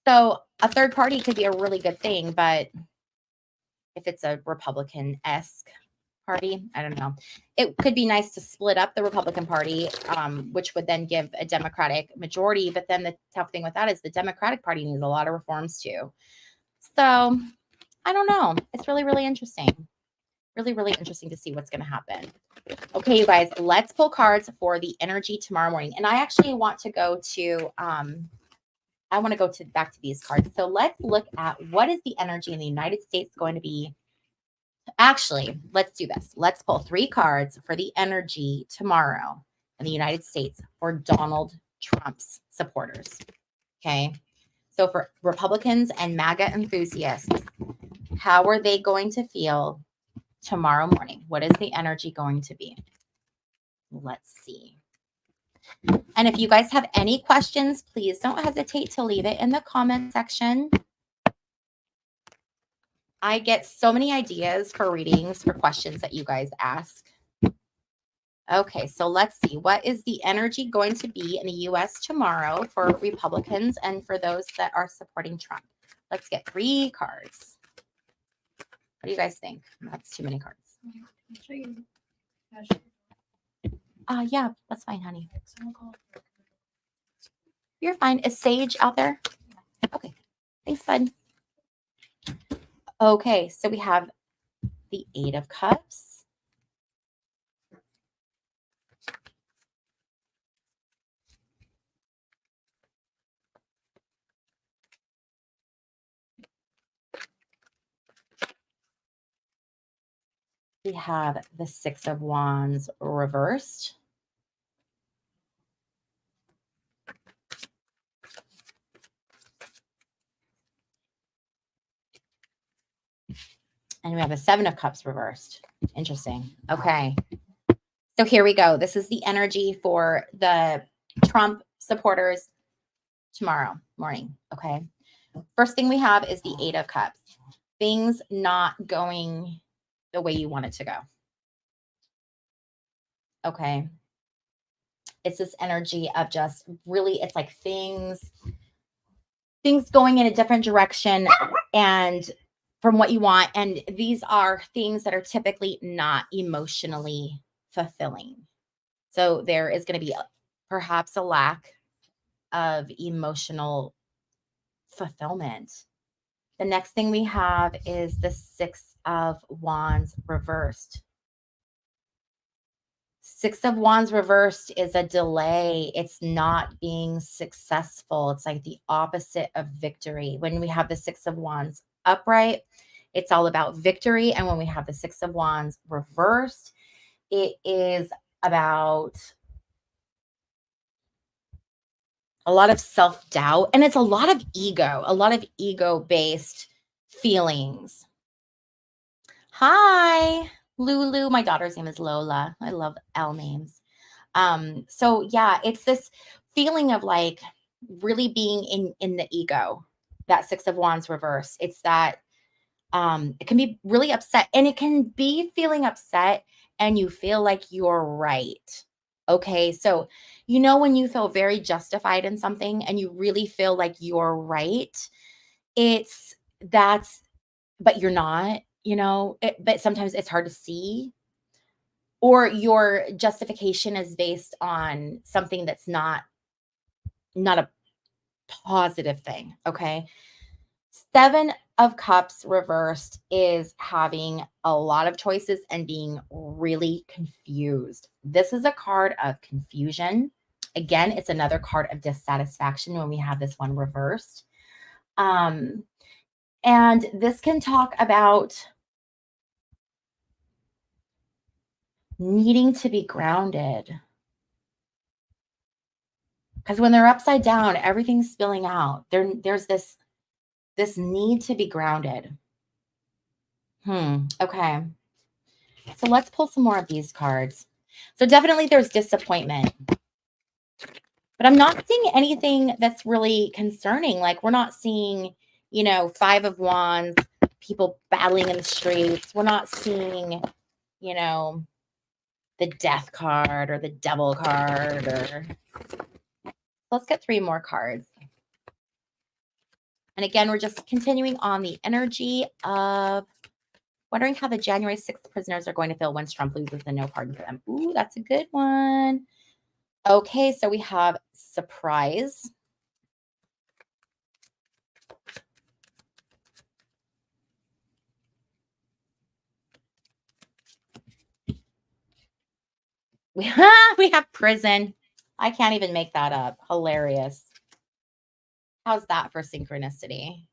So a third party could be a really good thing, but if it's a Republican-esque party, I don't know. It could be nice to split up the Republican Party, which would then give a Democratic majority. But then the tough thing with that is the Democratic Party needs a lot of reforms too. So I don't know. It's really, really interesting. Really, really interesting to see what's going to happen. Okay, you guys, let's pull cards for the energy tomorrow morning. And I actually want to go to, back to these cards. So let's look at what is the energy in the United States going to be. Actually, let's do this. Let's pull 3 cards for the energy tomorrow in the United States for Donald Trump's supporters. Okay. So for Republicans and MAGA enthusiasts, how are they going to feel tomorrow morning? What is the energy going to be? Let's see. And if you guys have any questions, please don't hesitate to leave it in the comment section. I get so many ideas for readings, for questions that you guys ask. Okay, so let's see. What is the energy going to be in the U.S. tomorrow for Republicans and for those that are supporting Trump? Let's get 3 cards. What do you guys think? That's too many cards. Yeah, that's fine, honey. You're fine. Is Sage out there? Okay. Thanks, bud. Okay, so we have the 8 of Cups. We have the 6 of Wands reversed. And we have a 7 of Cups reversed. Interesting. Okay. So here we go. This is the energy for the Trump supporters tomorrow morning. Okay. First thing we have is the 8 of Cups. Things not going the way you want it to go. Okay. It's this energy of just really, it's like things going in a different direction and from what you want. And these are things that are typically not emotionally fulfilling. So there is going to be perhaps a lack of emotional fulfillment. The next thing we have is the 6 of Wands reversed. 6 of Wands reversed is a delay. It's not being successful. It's like the opposite of victory. When we have the 6 of Wands upright, it's all about victory. And when we have the 6 of Wands reversed, it is about a lot of self-doubt, and it's a lot of ego-based feelings. Hi, Lulu. My daughter's name is Lola. I love L names. So yeah, it's this feeling of like really being in the ego, that 6 of Wands reverse. It's that it can be really upset, and it can be feeling upset and you feel like you're right. Okay. So, when you feel very justified in something and you really feel like you're right, it's that's, but you're not, but sometimes it's hard to see, or your justification is based on something that's not a positive thing. Okay. 7 of Cups reversed is having a lot of choices and being really confused. This is a card of confusion. Again, it's another card of dissatisfaction when we have this one reversed. And this can talk about needing to be grounded. Because when they're upside down, everything's spilling out. There's this need to be grounded. Okay. So let's pull some more of these cards. So definitely there's disappointment. But I'm not seeing anything that's really concerning. Like we're not seeing, 5 of Wands, people battling in the streets. We're not seeing, the Death card or the Devil card. Let's get 3 more cards. And again, we're just continuing on the energy of wondering how the January 6th prisoners are going to feel once Trump loses the no pardon for them. Ooh, that's a good one. Okay, so we have surprise. We have prison. I can't even make that up. Hilarious. How's that for synchronicity?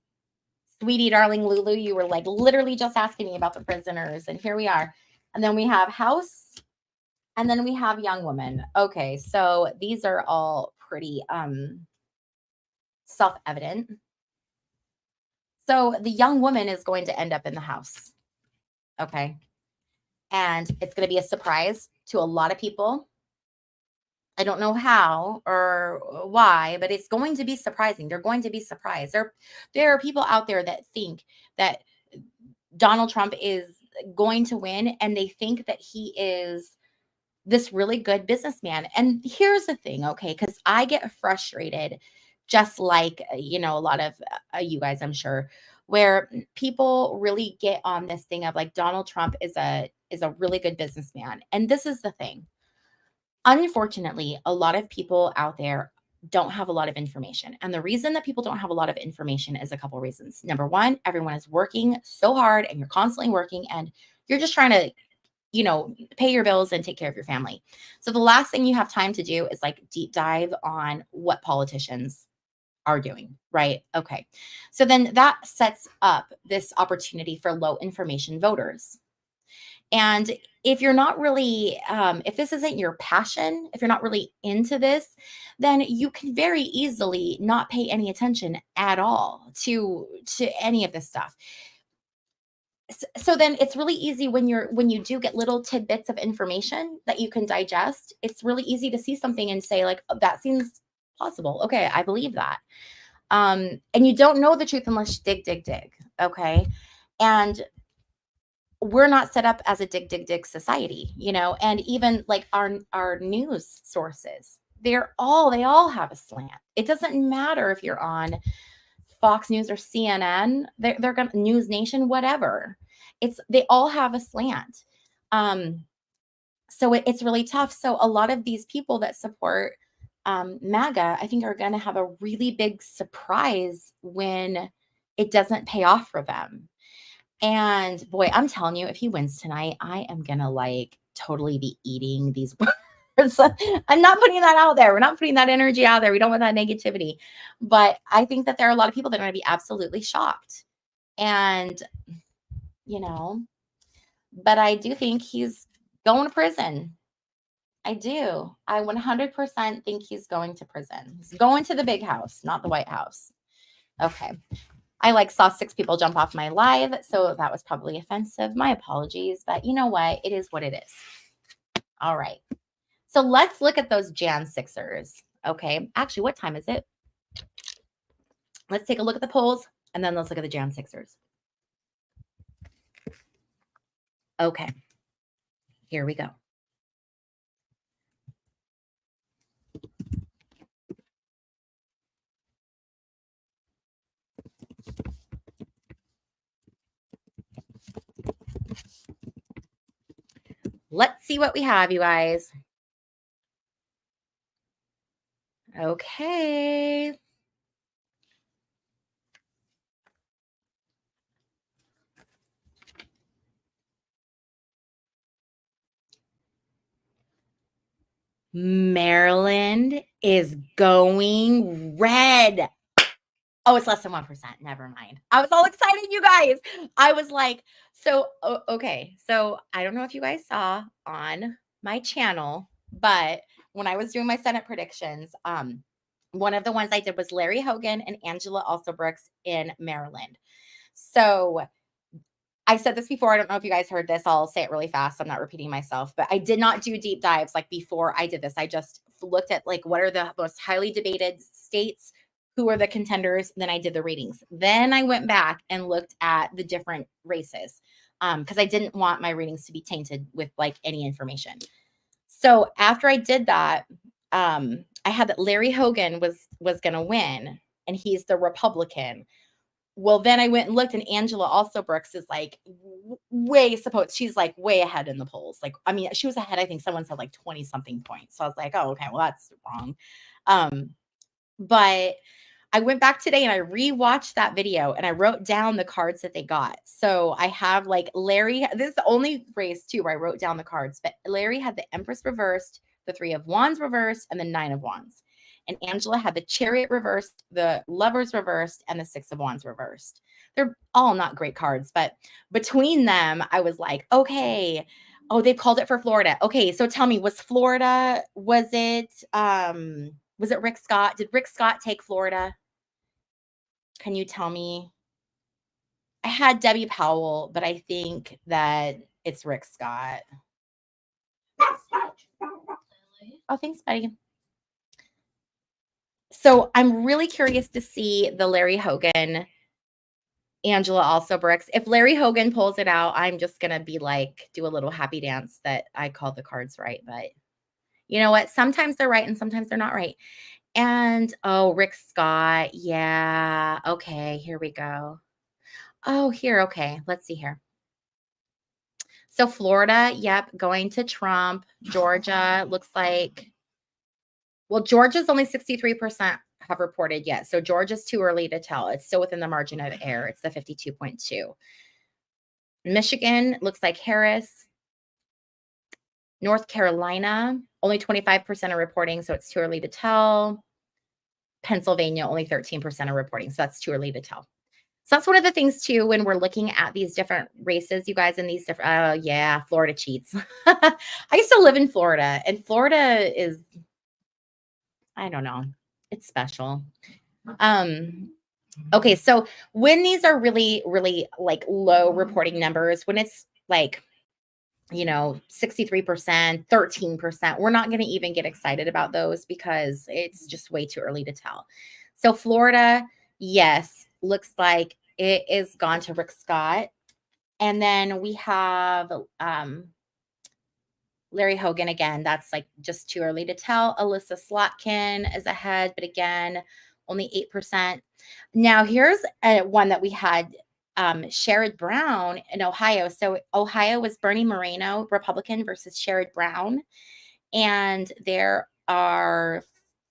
Sweetie, darling Lulu, you were like literally just asking me about the prisoners, and here we are. And then we have house, and then we have young woman. Okay, so these are all pretty self-evident. So the young woman is going to end up in the house. Okay. And it's going to be a surprise to a lot of people. I don't know how or why, but it's going to be surprising. They're going to be surprised. There are people out there that think that Donald Trump is going to win, and they think that he is this really good businessman. And here's the thing, okay, because I get frustrated, just like a lot of you guys, I'm sure, where people really get on this thing of like Donald Trump is a really good businessman. And this is the thing. Unfortunately, a lot of people out there don't have a lot of information. And the reason that people don't have a lot of information is a couple reasons. Number one, everyone is working so hard and you're constantly working and you're just trying to, pay your bills and take care of your family. So the last thing you have time to do is like deep dive on what politicians are doing, right? Okay. So then that sets up this opportunity for low information voters. And if you're not really, if this isn't your passion, if you're not really into this, then you can very easily not pay any attention at all to any of this stuff. So then it's really easy when you do get little tidbits of information that you can digest. It's really easy to see something and say like, "Oh, that seems possible. Okay, I believe that." And you don't know the truth unless you dig. Okay. And we're not set up as a dig society, and even like our news sources, they all have a slant. It doesn't matter if you're on Fox News or CNN, they're gonna News Nation, whatever. They all have a slant. So it's really tough. So a lot of these people that support MAGA, I think, are going to have a really big surprise when it doesn't pay off for them. And boy, I'm telling you, if he wins tonight, I am going to like totally be eating these words. I'm not putting that out there. We're not putting that energy out there. We don't want that negativity. But I think that there are a lot of people that are going to be absolutely shocked. And, but I do think he's going to prison. I do. I 100% think he's going to prison. He's going to the big house, not the White House. Okay. I saw 6 people jump off my live, so that was probably offensive. My apologies, but you know what? It is what it is. All right. So let's look at those Jan 6ers. Okay. Actually, what time is it? Let's take a look at the polls, and then let's look at the Jan 6ers. Okay. Here we go. Let's see what we have, you guys. Okay. Maryland is going red. Oh, it's less than 1%. Never mind. I was all excited, you guys. I was like, okay. So I don't know if you guys saw on my channel, but when I was doing my Senate predictions, one of the ones I did was Larry Hogan and Angela Alsobrooks in Maryland. So I said this before. I don't know if you guys heard this. I'll say it really fast. I'm not repeating myself, but I did not do deep dives like before I did this. I just looked at like what are the most highly debated states, who are the contenders. Then I did the ratings. Then I went back and looked at the different races because I didn't want my ratings to be tainted with like any information. So after I did that, I had that Larry Hogan was going to win, and he's the Republican. Well, then I went and looked, and Angela Alsobrooks is like she's like way ahead in the polls. Like, I mean, she was ahead. I think someone said like 20 something points. So I was like, oh, okay, well, that's wrong. But I went back today and I rewatched that video and I wrote down the cards that they got. So I have like Larry, this is the only race too where I wrote down the cards, but Larry had the Empress reversed, the 3 of Wands reversed, and the 9 of Wands. And Angela had the Chariot reversed, the Lovers reversed, and the 6 of Wands reversed. They're all not great cards, but between them, I was like, okay. Oh, they've called it for Florida. Okay, so tell me, was it Rick Scott? Did Rick Scott take Florida? Can you tell me? I had Debbie Powell, but I think that it's Rick Scott. Oh, thanks, buddy. So I'm really curious to see the Larry Hogan, Angela Alsobrooks. If Larry Hogan pulls it out, I'm just going to be like, do a little happy dance that I called the cards right. But you know what? Sometimes they're right and sometimes they're not right. And, Rick Scott. Yeah. Okay. Here we go. Oh, here. Okay. Let's see here. So Florida, yep, going to Trump. Georgia looks like, well, Georgia's only 63% have reported yet. So Georgia's too early to tell. It's still within the margin of error. It's the 52.2. Michigan looks like Harris. North Carolina, only 25% are reporting, so it's too early to tell. Pennsylvania, only 13% are reporting, so that's too early to tell. So that's one of the things too, when we're looking at these different races, you guys, in these different, yeah, Florida cheats. I used to live in Florida, and Florida is, I don't know, it's special. Okay, so when these are really, really like low reporting numbers, when it's like, 63%, 13%, we're not going to even get excited about those because it's just way too early to tell. So Florida, yes, looks like it is gone to Rick Scott. And then we have Larry Hogan again. That's like just too early to tell. Alyssa Slotkin is ahead, but again, only 8%. Now, here's one that we had, Sherrod Brown in Ohio. So, Ohio was Bernie Moreno, Republican, versus Sherrod Brown. And there are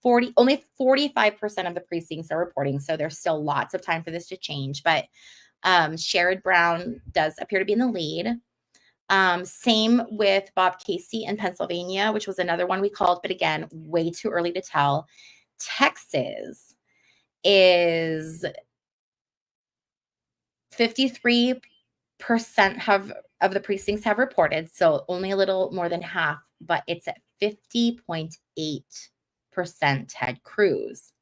only 45% of the precincts are reporting. So, there's still lots of time for this to change. But Sherrod Brown does appear to be in the lead. Same with Bob Casey in Pennsylvania, which was another one we called, but again, way too early to tell. Texas is 53% of the precincts have reported, so only a little more than half, but it's at 50.8% Ted Cruz,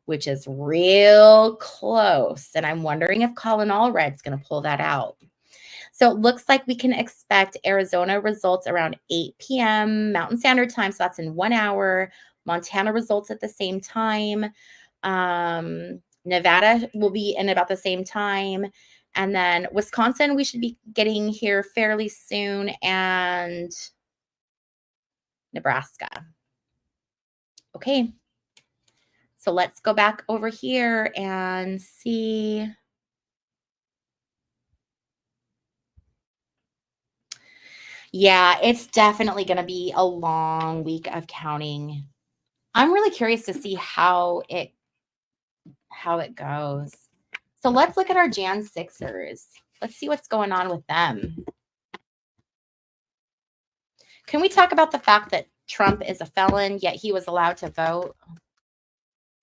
which is real close. And I'm wondering if Colin Allred's going to pull that out. So it looks like we can expect Arizona results around 8 p.m. Mountain Standard Time. So that's in 1 hour. Montana results at the same time. Nevada will be in about the same time. And then Wisconsin, we should be getting here fairly soon. And Nebraska. Okay. So let's go back over here and see. Yeah, it's definitely going to be a long week of counting. I'm really curious to see how it goes. So let's look at our Jan 6ers. Let's see what's going on with them. Can we talk about the fact that Trump is a felon, yet he was allowed to vote?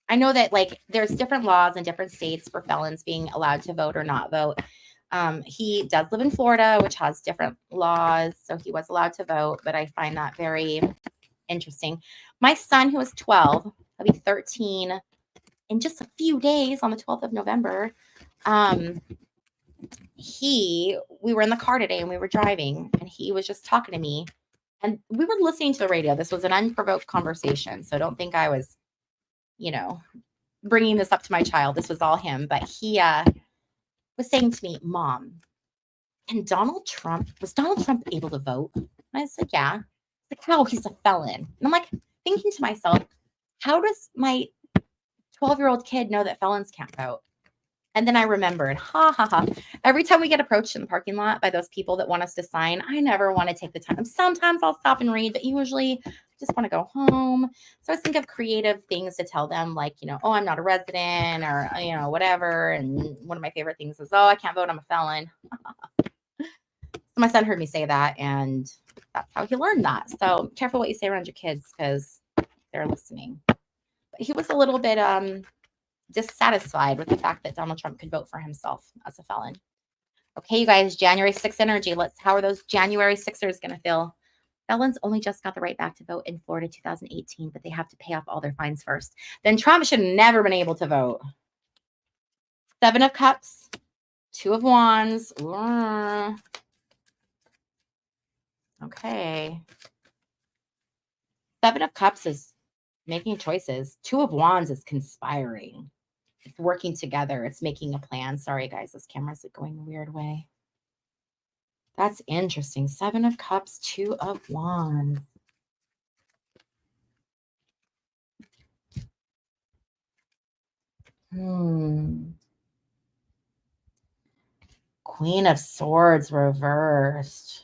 I know that like there's different laws in different states for felons being allowed to vote or not vote. He does live in Florida, which has different laws, so he was allowed to vote, but I find that very interesting. My son, who is 12, he'll be 13 in just a few days on the 12th of November. We were in the car today and we were driving and he was just talking to me and we were listening to the radio. This was an unprovoked conversation. So don't think I was, bringing this up to my child. This was all him, but he was saying to me, Mom, was Donald Trump able to vote? And I said, yeah. He's like, how? He's a felon. And I'm like thinking to myself, how does my 12-year-old kid know that felons can't vote? And then I remembered, every time we get approached in the parking lot by those people that want us to sign, I never want to take the time. Sometimes I'll stop and read, but usually I just want to go home. So I think of creative things to tell them, like, oh, I'm not a resident or, whatever. And one of my favorite things is, oh, I can't vote. I'm a felon. My son heard me say that, and that's how he learned that. So careful what you say around your kids because they're listening. But he was a little bit dissatisfied with the fact that Donald Trump could vote for himself as a felon. Okay, you guys, January 6th energy. How are those January 6ers going to feel? Felons only just got the right back to vote in Florida 2018, but they have to pay off all their fines first. Then Trump should have never been able to vote. 7 of Cups, 2 of Wands. Okay. 7 of Cups is making choices. 2 of Wands is conspiring. It's working together. It's making a plan. Sorry, guys. This camera's going a weird way. That's interesting. 7 of Cups, 2 of Wands. Queen of Swords reversed.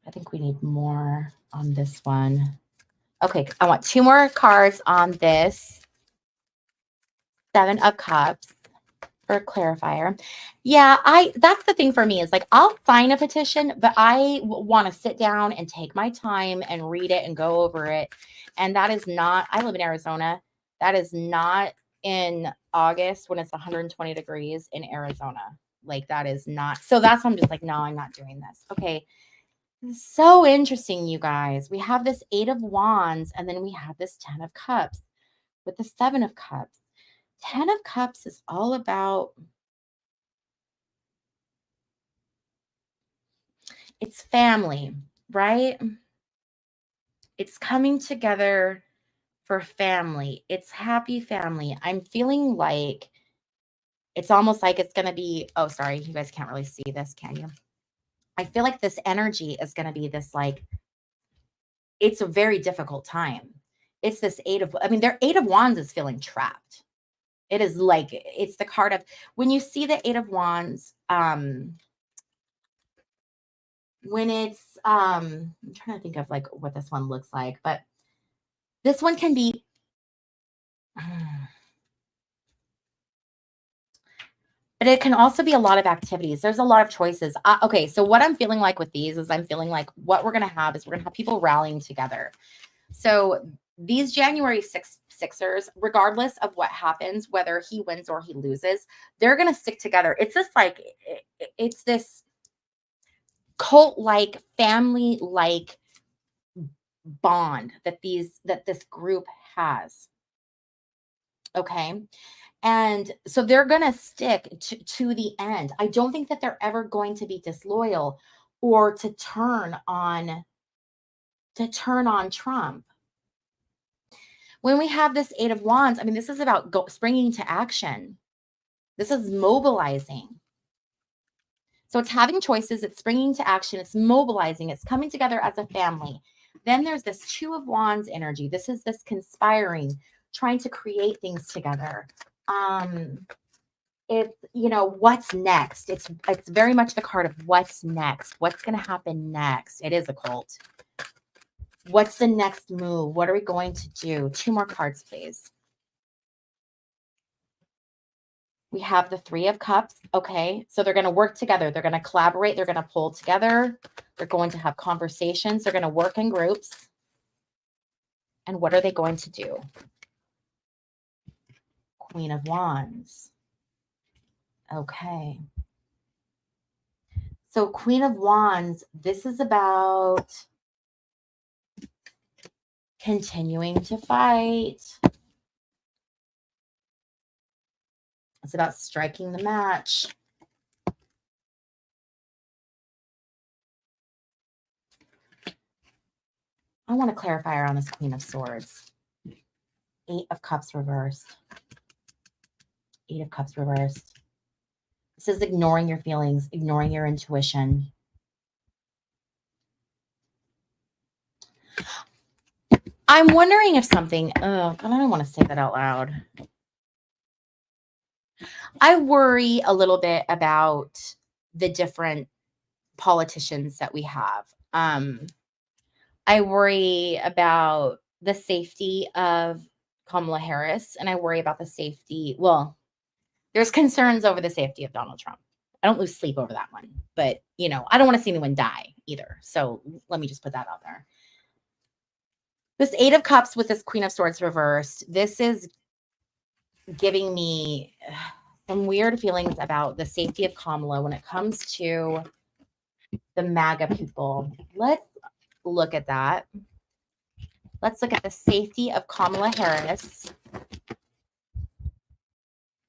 I think we need more on this one. Okay, I want 2 more cards on this. 7 of Cups for a clarifier. Yeah, that's the thing for me is like I'll sign a petition, but I want to sit down and take my time and read it and go over it. And that is not, I live in Arizona. That is not in August when it's 120 degrees in Arizona. Like that is not. So that's why I'm just like, no, I'm not doing this. Okay. So interesting, you guys. We have this 8 of Wands, and then we have this 10 of Cups with the 7 of Cups. 10 of Cups is all about, it's family, right? It's coming together for family. It's happy family. I'm feeling like it's almost like it's going to be, oh, sorry, you guys can't really see this, can you? I feel like this energy is going to be this, like, it's a very difficult time. It's this their 8 of Wands is feeling trapped. It is like, it's the card of, when you see the 8 of Wands, when it's, I'm trying to think of like what this one looks like, but this one can be, but it can also be a lot of activities. There's a lot of choices. Okay, so what I'm feeling like with these is I'm feeling like what we're going to have is we're going to have people rallying together. So these January 6ers, regardless of what happens, whether he wins or he loses, they're going to stick together. It's just like, it's this cult-like, family-like bond that this group has. Okay. And so they're going to stick to the end. I don't think that they're ever going to be disloyal or to turn on Trump. When we have this 8 of Wands, I mean, this is about springing to action. This is mobilizing. So it's having choices, it's springing to action, it's mobilizing, it's coming together as a family. Then there's this 2 of Wands energy. This is this conspiring, trying to create things together. It's, what's next? It's very much the card of what's next. What's going to happen next? It is a cult. What's the next move? What are we going to do? 2 more cards, please. We have the 3 of Cups. Okay, so they're going to work together. They're going to collaborate. They're going to pull together. They're going to have conversations. They're going to work in groups. And what are they going to do? Queen of Wands. Okay. So Queen of Wands, this is about continuing to fight. It's about striking the match. I want to clarify around this Queen of Swords. 8 of Cups reversed. 8 of Cups reversed. This is ignoring your feelings, ignoring your intuition. I'm wondering if something, I don't want to say that out loud. I worry a little bit about the different politicians that we have. I worry about the safety of Kamala Harris, and I worry about the safety. Well, there's concerns over the safety of Donald Trump. I don't lose sleep over that one, but I don't want to see anyone die either. So let me just put that out there. This 8 of Cups with this Queen of Swords reversed, this is giving me some weird feelings about the safety of Kamala when it comes to the MAGA people. Let's look at that. Let's look at the safety of Kamala Harris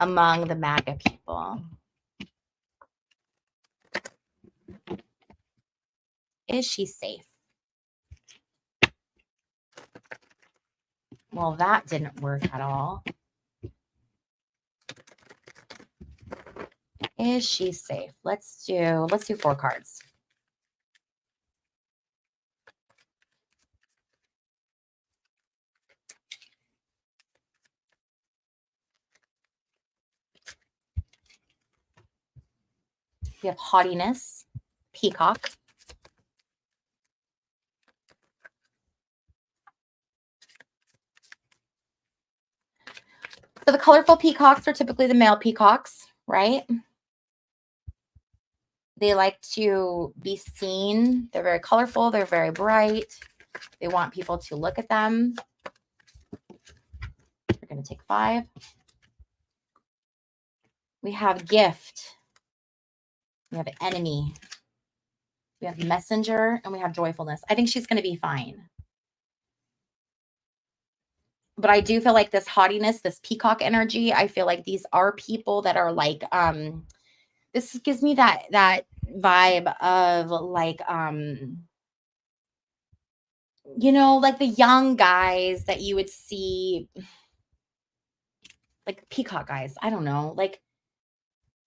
among the MAGA people. Is she safe? Well, that didn't work at all. Is she safe? Let's do 4 cards. We have haughtiness, peacock. So the colorful peacocks are typically the male peacocks, right? They like to be seen. They're very colorful. They're very bright. They want people to look at them. We're going to take 5. We have gift. We have enemy. We have messenger and we have joyfulness. I think she's going to be fine. But I do feel like this haughtiness, this peacock energy, I feel like these are people that are like, this gives me that vibe of like, you know, like the young guys that you would see, like peacock guys. I don't know, like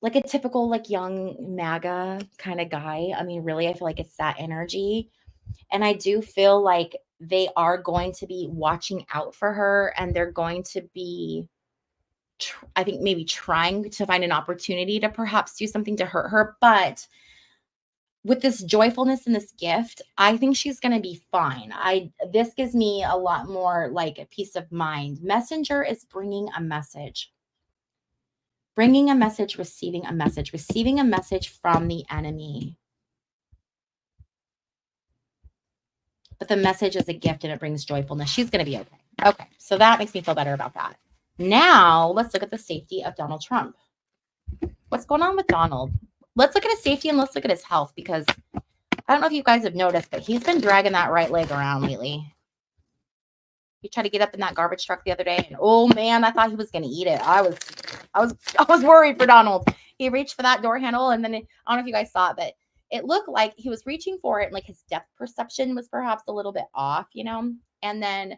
a typical like young MAGA kind of guy. I mean, really, I feel like it's that energy. And I do feel like they are going to be watching out for her and they're going to be, I think, maybe trying to find an opportunity to perhaps do something to hurt her. But with this joyfulness and this gift, I think she's going to be fine. This gives me a lot more like a peace of mind. Messenger is bringing a message. Bringing a message, receiving a message from the enemy. But the message is a gift and it brings joyfulness. She's going to be okay. Okay, so that makes me feel better about that. Now, let's look at the safety of Donald Trump. What's going on with Donald? Let's look at his safety and let's look at his health, because I don't know if you guys have noticed, but he's been dragging that right leg around lately. He tried to get up in that garbage truck the other day, and oh man, I thought he was going to eat it. I was worried for Donald. He reached for that door handle, and then I don't know if you guys saw it, but it looked like he was reaching for it, and like his depth perception was perhaps a little bit off, you know. And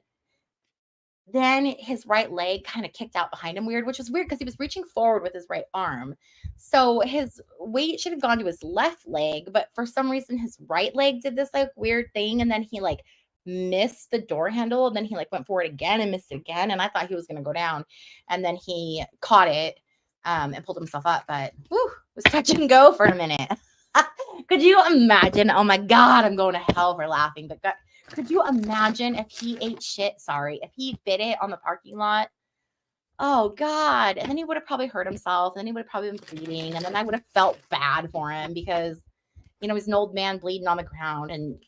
then his right leg kind of kicked out behind him weird, which was weird because he was reaching forward with his right arm. So his weight should have gone to his left leg, but for some reason his right leg did this like weird thing, and then he like missed the door handle, and then he like went forward again and missed it again, and I thought he was going to go down, and then he caught it and pulled himself up, but whew, it was touch and go for a minute. Could you imagine? Oh my God, I'm going to hell for laughing, but God, could you imagine if he ate shit? If he bit it on the parking lot? Oh God. And then he would have probably hurt himself. And then he would have probably been bleeding. And then I would have felt bad for him because, you know, he's an old man bleeding on the ground. And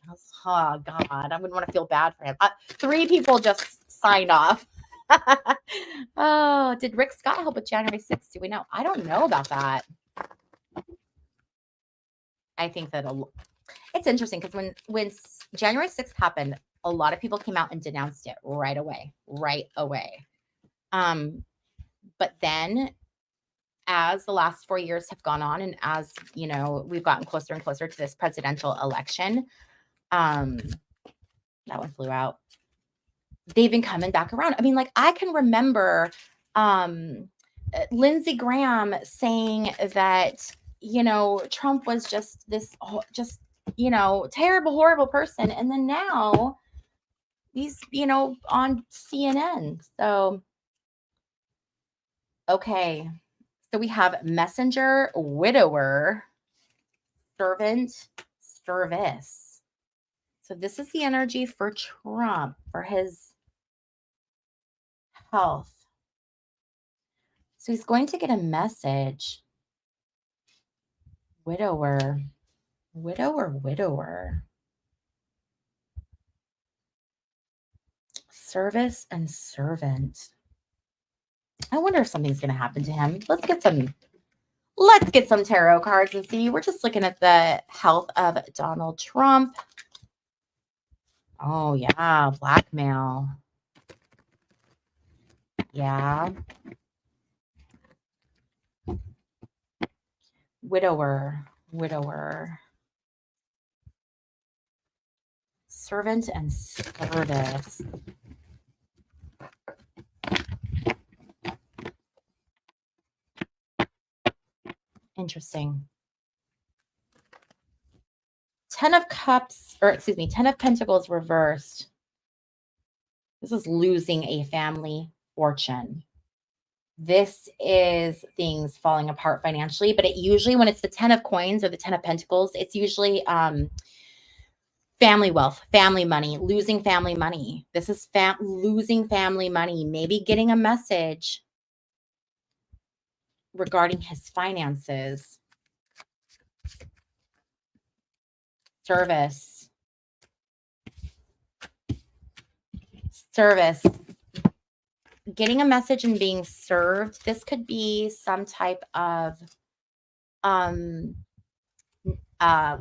oh God, I wouldn't want to feel bad for him. 3 people just signed off. Oh, did Rick Scott help with January 6th? Do we know? I don't know about that. I think that it's interesting because when January 6th happened, a lot of people came out and denounced it right away. But then as the last 4 years have gone on, and as you know, we've gotten closer and closer to this presidential election, that one flew out. They've been coming back around. I mean, like I can remember Lindsey Graham saying that, you know, Trump was just this, you know, terrible, horrible person. And then now he's, you know, on CNN. So, okay. So we have messenger, widower, servant, service. So this is the energy for Trump, for his health. So he's going to get a message. Widower. Service and servant. I wonder if something's going to happen to him. Let's get some tarot cards and see. We're just looking at the health of Donald Trump. Oh, yeah. Blackmail. Yeah. Widower. Servant and service. Interesting. 10 of Pentacles reversed. This is losing a family fortune. This is things falling apart financially, but it usually, when it's the 10 of Coins or the 10 of Pentacles, it's usually family wealth, family money, losing family money. This is losing family money, maybe getting a message regarding his finances. Service. Getting a message and being served. This could be some type of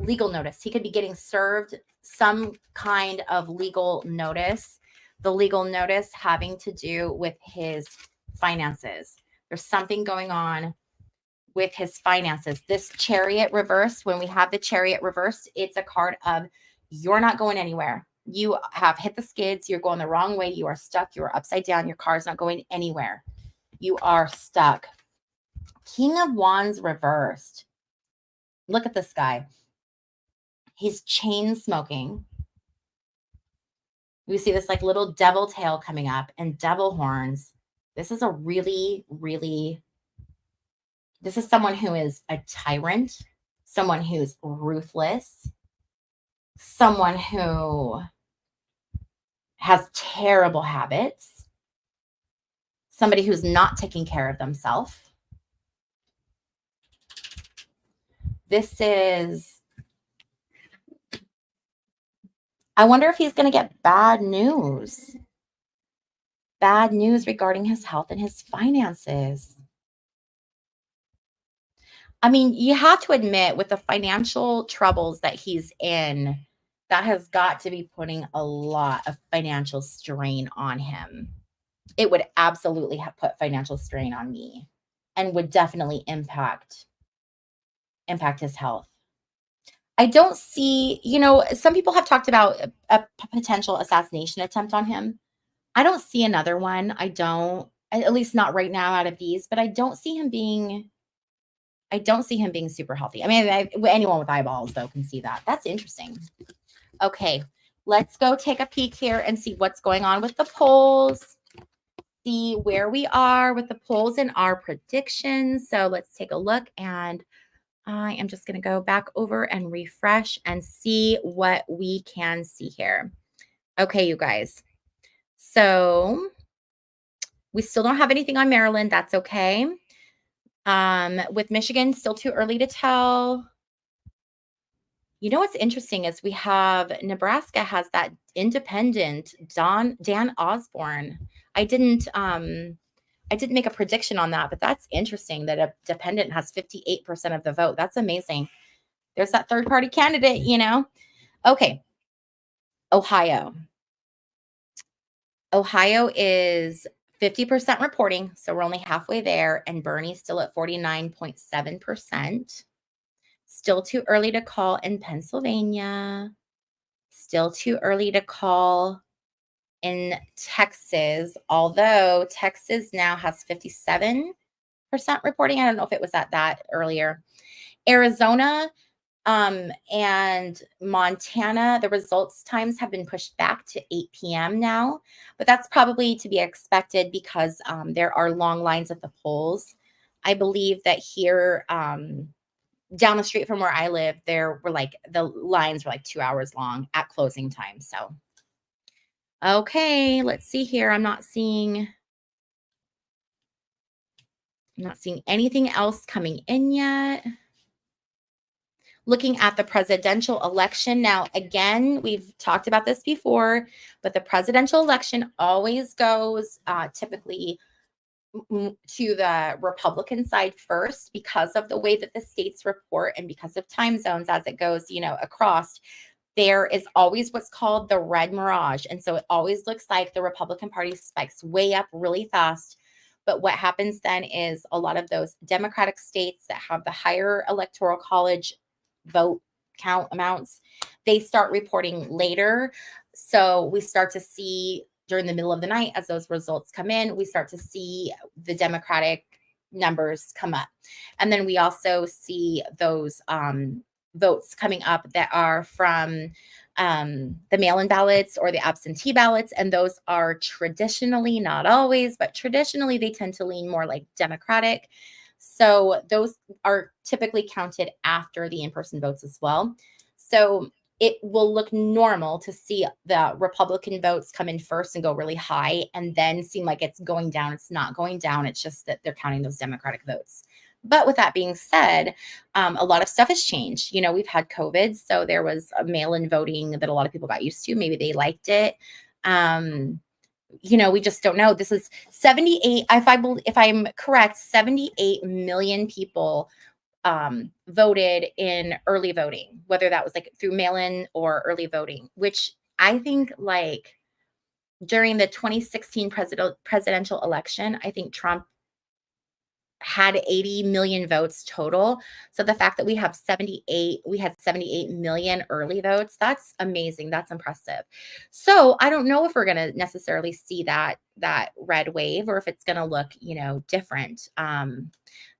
legal notice. He could be getting served some kind of legal notice. The legal notice having to do with his finances. There's something going on with his finances. This Chariot reversed, when we have the Chariot reversed, it's a card of you're not going anywhere. You have hit the skids. You're going the wrong way. You are stuck. You are upside down. Your car's not going anywhere. You are stuck. King of Wands reversed. Look at this guy. He's chain smoking. We see this like little devil tail coming up and devil horns. This is a really, really, this is someone who is a tyrant, someone who's ruthless, someone who has terrible habits, somebody who's not taking care of themselves. This is, I wonder if he's going to get bad news regarding his health and his finances. I mean, you have to admit, with the financial troubles that he's in, that has got to be putting a lot of financial strain on him. It would absolutely have put financial strain on me and would definitely impact his health. I don't see, some people have talked about a potential assassination attempt on him. I don't see another one. I don't, at least not right now out of these, but I don't see him being super healthy. I mean, anyone with eyeballs, though, can see that. That's interesting. Okay, let's go take a peek here and see what's going on with the polls. See where we are with the polls and our predictions. So let's take a look, and I am just going to go back over and refresh and see what we can see here. Okay, you guys. So we still don't have anything on Maryland. That's okay. With Michigan, still too early to tell. You know what's interesting is we have Nebraska has that independent Dan Osborne. I didn't make a prediction on that, but that's interesting that a dependent has 58% of the vote. That's amazing. There's that third party candidate, Okay. Ohio is 50% reporting, so we're only halfway there, and Bernie's still at 49.7%. Still too early to call in Pennsylvania. Still too early to call in Texas, although Texas now has 57% reporting. I don't know if it was at that earlier. Arizona and Montana, the results times have been pushed back to 8 p.m. now, but that's probably to be expected because there are long lines at the polls. I believe that here, down the street from where I live, the lines were like 2 hours long at closing time. So, okay, let's see here. I'm not seeing anything else coming in yet. Looking at the presidential election. Now, again, we've talked about this before, but the presidential election always goes typically to the Republican side first because of the way that the states report and because of time zones as it goes, across. There is always what's called the red mirage. And so it always looks like the Republican Party spikes way up really fast. But what happens then is a lot of those Democratic states that have the higher electoral college vote count amounts, they start reporting later. So we start to see during the middle of the night, as those results come in, we start to see the Democratic numbers come up. And then we also see those votes coming up that are from the mail-in ballots or the absentee ballots. And those are traditionally, not always, but traditionally they tend to lean more like Democratic. So those are typically counted after the in-person votes as well. So it will look normal to see the Republican votes come in first and go really high and then seem like it's going down. It's not going down. It's just that they're counting those Democratic votes. But with that being said, a lot of stuff has changed. We've had COVID, so there was a mail-in voting that a lot of people got used to. Maybe they liked it. We just don't know. This is 78. If I'm correct, 78 million people voted in early voting, whether that was like through mail-in or early voting, which I think like during the 2016 presidential election, I think Trump had 80 million votes total. So the fact that we had 78 million early votes, that's amazing. That's impressive. So I don't know if we're going to necessarily see that red wave or if it's going to look, different.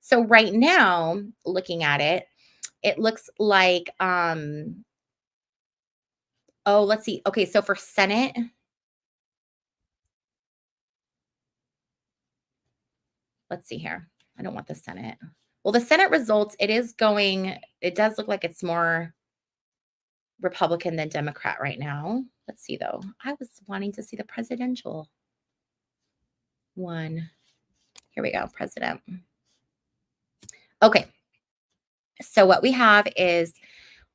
So right now, looking at it, it looks like oh, let's see. Okay, so for Senate, let's see here. I don't want the Senate. Well, the Senate results, it does look like it's more Republican than Democrat right now. Let's see though. I was wanting to see the presidential one. Here we go, president. Okay. So what we have is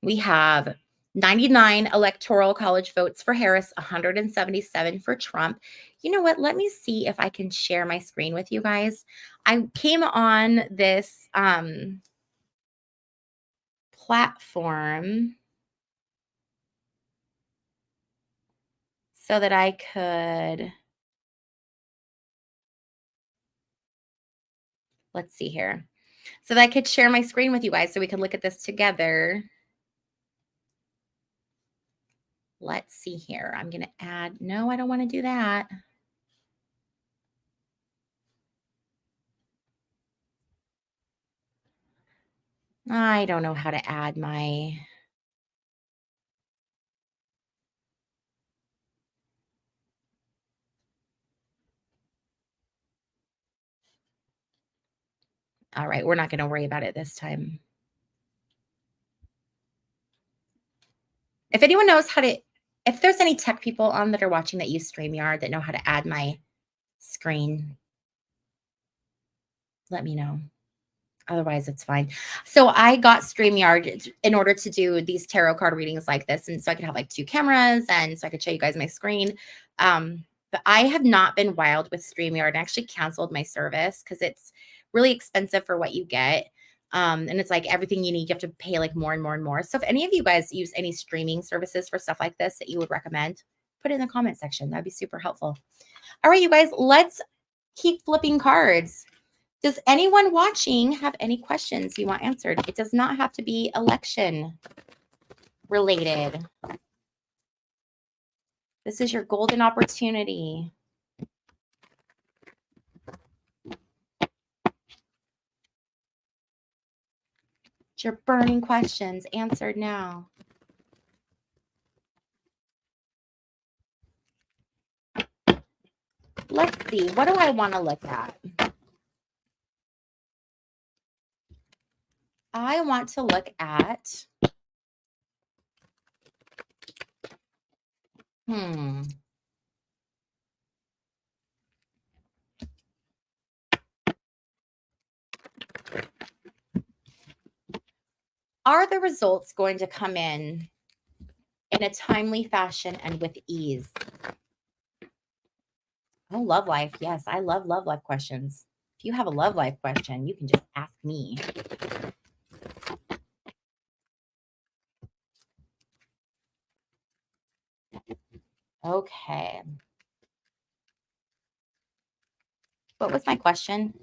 we have 99 electoral college votes for Harris, 177 for Trump. You know what? Let me see if I can share my screen with you guys. I came on this platform so that I could, let's see here, so that I could share my screen with you guys so we could look at this together. Let's see here. I'm going to add, no, I don't want to do that. I don't know how to add my, all right, we're not going to worry about it this time. If anyone knows how to, if there's any tech people on that are watching that use StreamYard that know how to add my screen, let me know. Otherwise, it's fine. So I got StreamYard in order to do these tarot card readings like this. And so I could have like 2 cameras and so I could show you guys my screen. But I have not been wild with StreamYard. I actually canceled my service because it's really expensive for what you get. And it's like everything you need, you have to pay like more and more and more. So if any of you guys use any streaming services for stuff like this that you would recommend, put it in the comment section. That'd be super helpful. All right, you guys, let's keep flipping cards. Does anyone watching have any questions you want answered? It does not have to be election related. This is your golden opportunity. It's your burning questions answered now. Let's see. What do I want to look at? I want to look at Are the results going to come in a timely fashion and with ease? Oh, love life. Yes, I love life questions. If you have a love life question, you can just ask me. Okay. What was my question?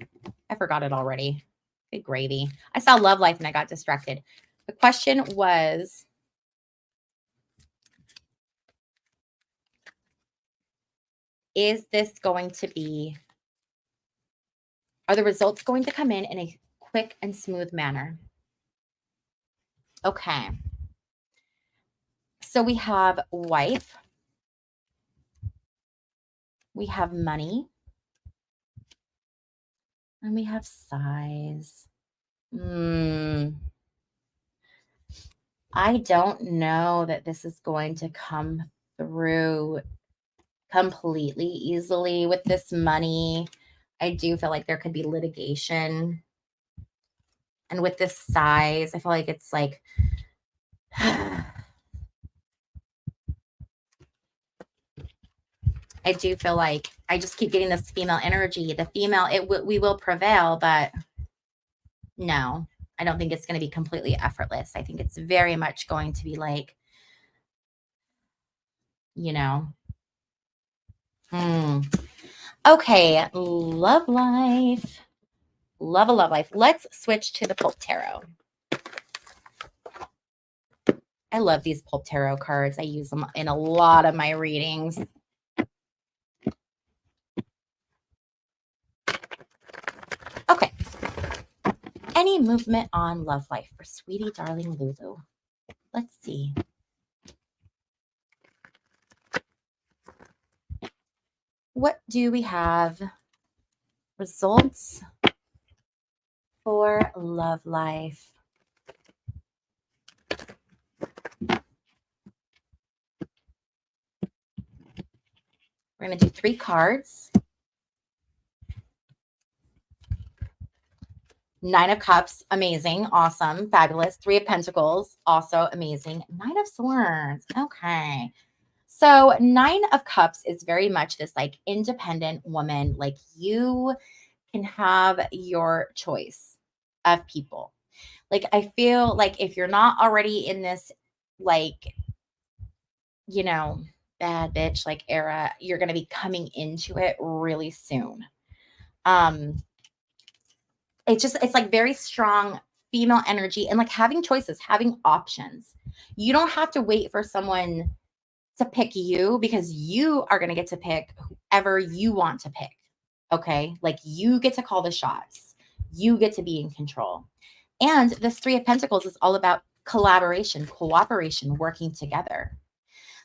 I forgot it already. Good gravy. I saw love life and I got distracted. The question was, is this going to be, are the results going to come in a quick and smooth manner? Okay. So we have wife. We have money. And we have size. I don't know that this is going to come through completely easily with this money. I do feel like there could be litigation. And with this size, I feel like it's like, I do feel like I just keep getting this female energy. The female, we will prevail, but no. I don't think it's going to be completely effortless. I think it's very much going to be like, you know, hmm. Okay, love life. Love a love life. Let's switch to the Pulp Tarot. I love these Pulp Tarot cards. I use them in a lot of my readings. Okay. Any movement on love life for sweetie darling Lulu? Let's see. What do we have? Results for love life. We're going to do 3 cards. 9 of Cups, amazing, awesome, fabulous. 3 of Pentacles, also amazing. 9 of Swords, okay. So 9 of Cups is very much this like independent woman. Like you can have your choice of people. Like I feel like if you're not already in this like, you know, bad bitch like era, you're going to be coming into it really soon. It's like very strong female energy and like having choices, having options. You don't have to wait for someone to pick you because you are going to get to pick whoever you want to pick. Okay? Like you get to call the shots. You get to be in control. And this 3 of Pentacles is all about collaboration, cooperation, working together.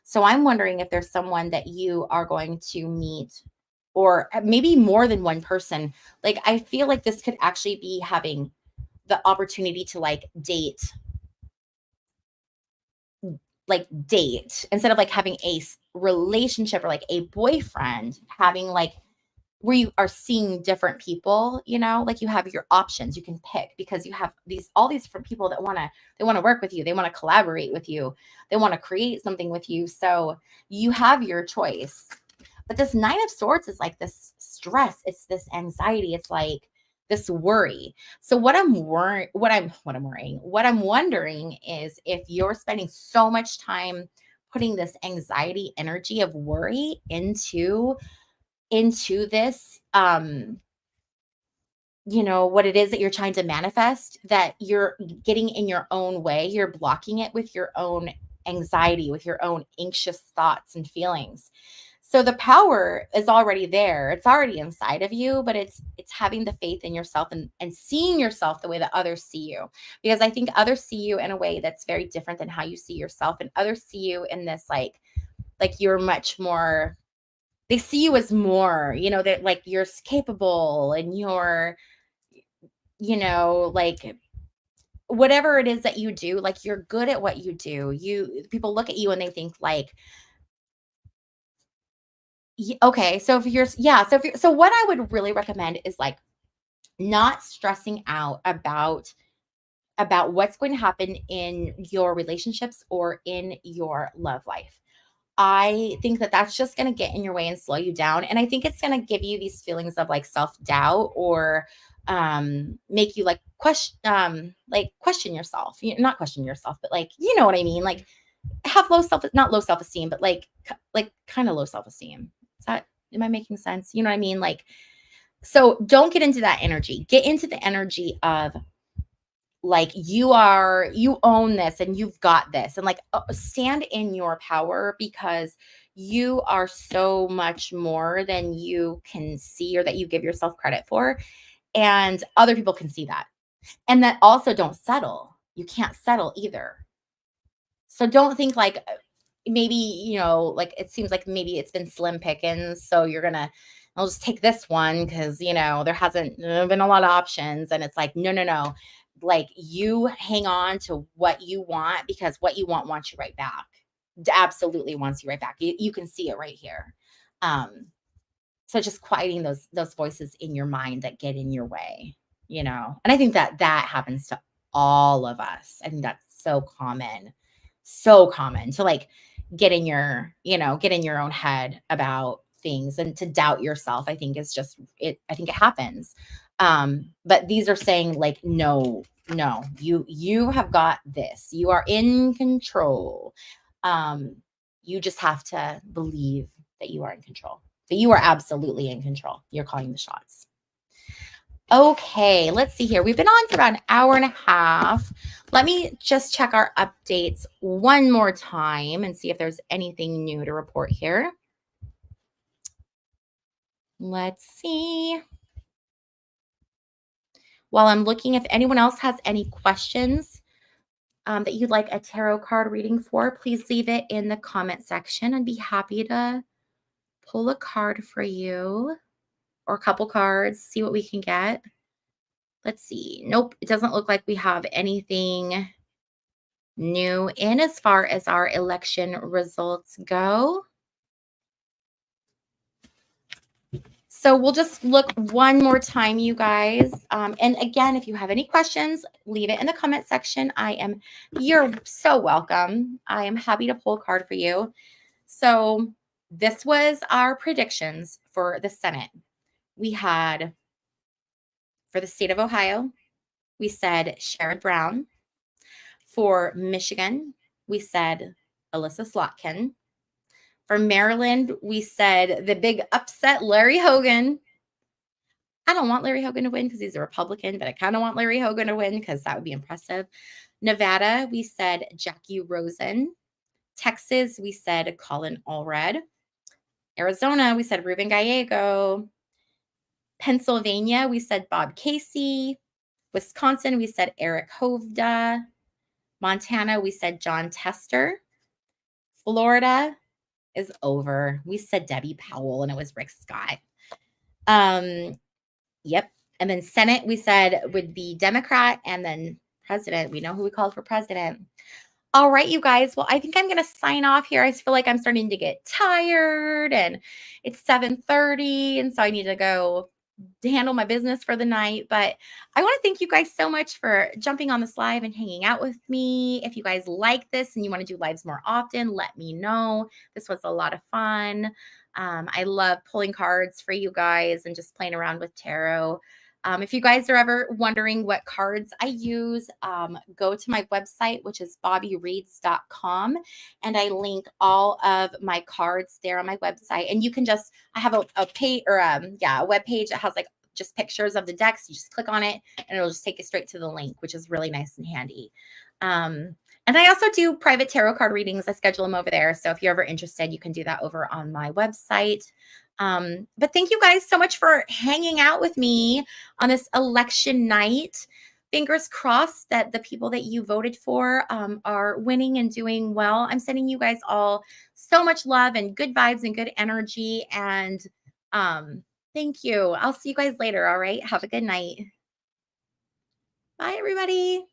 So I'm wondering if there's someone that you are going to meet or maybe more than one person. Like I feel like this could actually be having the opportunity to date instead of like having a relationship or like a boyfriend, having like where you are seeing different people, you know, like you have your options you can pick because you have all these different people that they want to work with you, they want to collaborate with you, they want to create something with you, so you have your choice. But this 9 of Swords is like this stress, it's this anxiety, it's like this worry. So what I'm wondering is if you're spending so much time putting this anxiety energy of worry into this you know what it is that you're trying to manifest, that you're getting in your own way, you're blocking it with your own anxiety, with your own anxious thoughts and feelings. So the power is already there, it's already inside of you, but it's having the faith in yourself and seeing yourself the way that others see you, because I think others see you in a way that's very different than how you see yourself, and others see you in this like you're much more, they see you as more, you know, that like you're capable and you're, you know, like whatever it is that you do, like you're good at what you do. People look at you and they think like, okay, so if you're, yeah, so what I would really recommend is like not stressing out about what's going to happen in your relationships or in your love life. I think that that's just going to get in your way and slow you down. And I think it's going to give you these feelings of like self-doubt or make you like question yourself. Not question yourself, but like, you know what I mean? Like have not low self-esteem, but like kind of low self-esteem. Am I making sense? You know what I mean? Like, so don't get into that energy. Get into the energy of like you own this and you've got this, and like stand in your power, because you are so much more than you can see or that you give yourself credit for, and other people can see that. And that also, don't settle. You can't settle either. So don't think like maybe, you know, like it seems like maybe it's been slim pickings, so I'll just take this one because, you know, there hasn't been a lot of options. And it's like, no, no, no. Like you hang on to what you want, because what you want wants you right back. Absolutely wants you right back. You can see it right here. Um, so just quieting those voices in your mind that get in your way, you know. And I think that happens to all of us. I think that's so common to like get in your, you know, get in your own head about things and to doubt yourself. I think is just it. I think it happens. But these are saying like, no, no, you have got this. You are in control. You just have to believe that you are in control. But you are absolutely in control. You're calling the shots. Okay, let's see here. We've been on for about an hour and a half. Let me just check our updates one more time and see if there's anything new to report here. Let's see. While I'm looking, if anyone else has any questions that you'd like a tarot card reading for, please leave it in the comment section. I'd be happy to pull a card for you or a couple cards, see what we can get. Let's see. Nope, it doesn't look like we have anything new in as far as our election results go. So we'll just look one more time, you guys. And again, if you have any questions, leave it in the comment section. You're so welcome. I am happy to pull a card for you. So this was our predictions for the Senate. We had, for the state of Ohio, we said Sherrod Brown. For Michigan, we said Alyssa Slotkin. For Maryland, we said the big upset, Larry Hogan. I don't want Larry Hogan to win because he's a Republican, but I kind of want Larry Hogan to win because that would be impressive. Nevada, we said Jackie Rosen. Texas, we said Colin Allred. Arizona, we said Ruben Gallego. Pennsylvania, we said Bob Casey. Wisconsin, we said Eric Hovda. Montana, we said John Tester. Florida is over. We said Debbie Powell, and it was Rick Scott. Yep. And then Senate, we said would be Democrat, and then president. We know who we called for president. All right, you guys. Well, I think I'm going to sign off here. I feel like I'm starting to get tired, and it's 7:30, and so I need to go handle my business for the night. But I want to thank you guys so much for jumping on this live and hanging out with me. If you guys like this and you want to do lives more often, let me know. This was a lot of fun. I love pulling cards for you guys and just playing around with tarot. If you guys are ever wondering what cards I use, go to my website, which is bobbyreads.com, and I link all of my cards there on my website. And you can just, I have a page or a web page that has like just pictures of the decks. You just click on it and it'll just take you straight to the link, which is really nice and handy. And I also do private tarot card readings. I schedule them over there. So if you're ever interested, you can do that over on my website. But thank you guys so much for hanging out with me on this election night. Fingers crossed that the people that you voted for are winning and doing well. I'm sending you guys all so much love and good vibes and good energy. And thank you. I'll see you guys later. All right. Have a good night. Bye, everybody.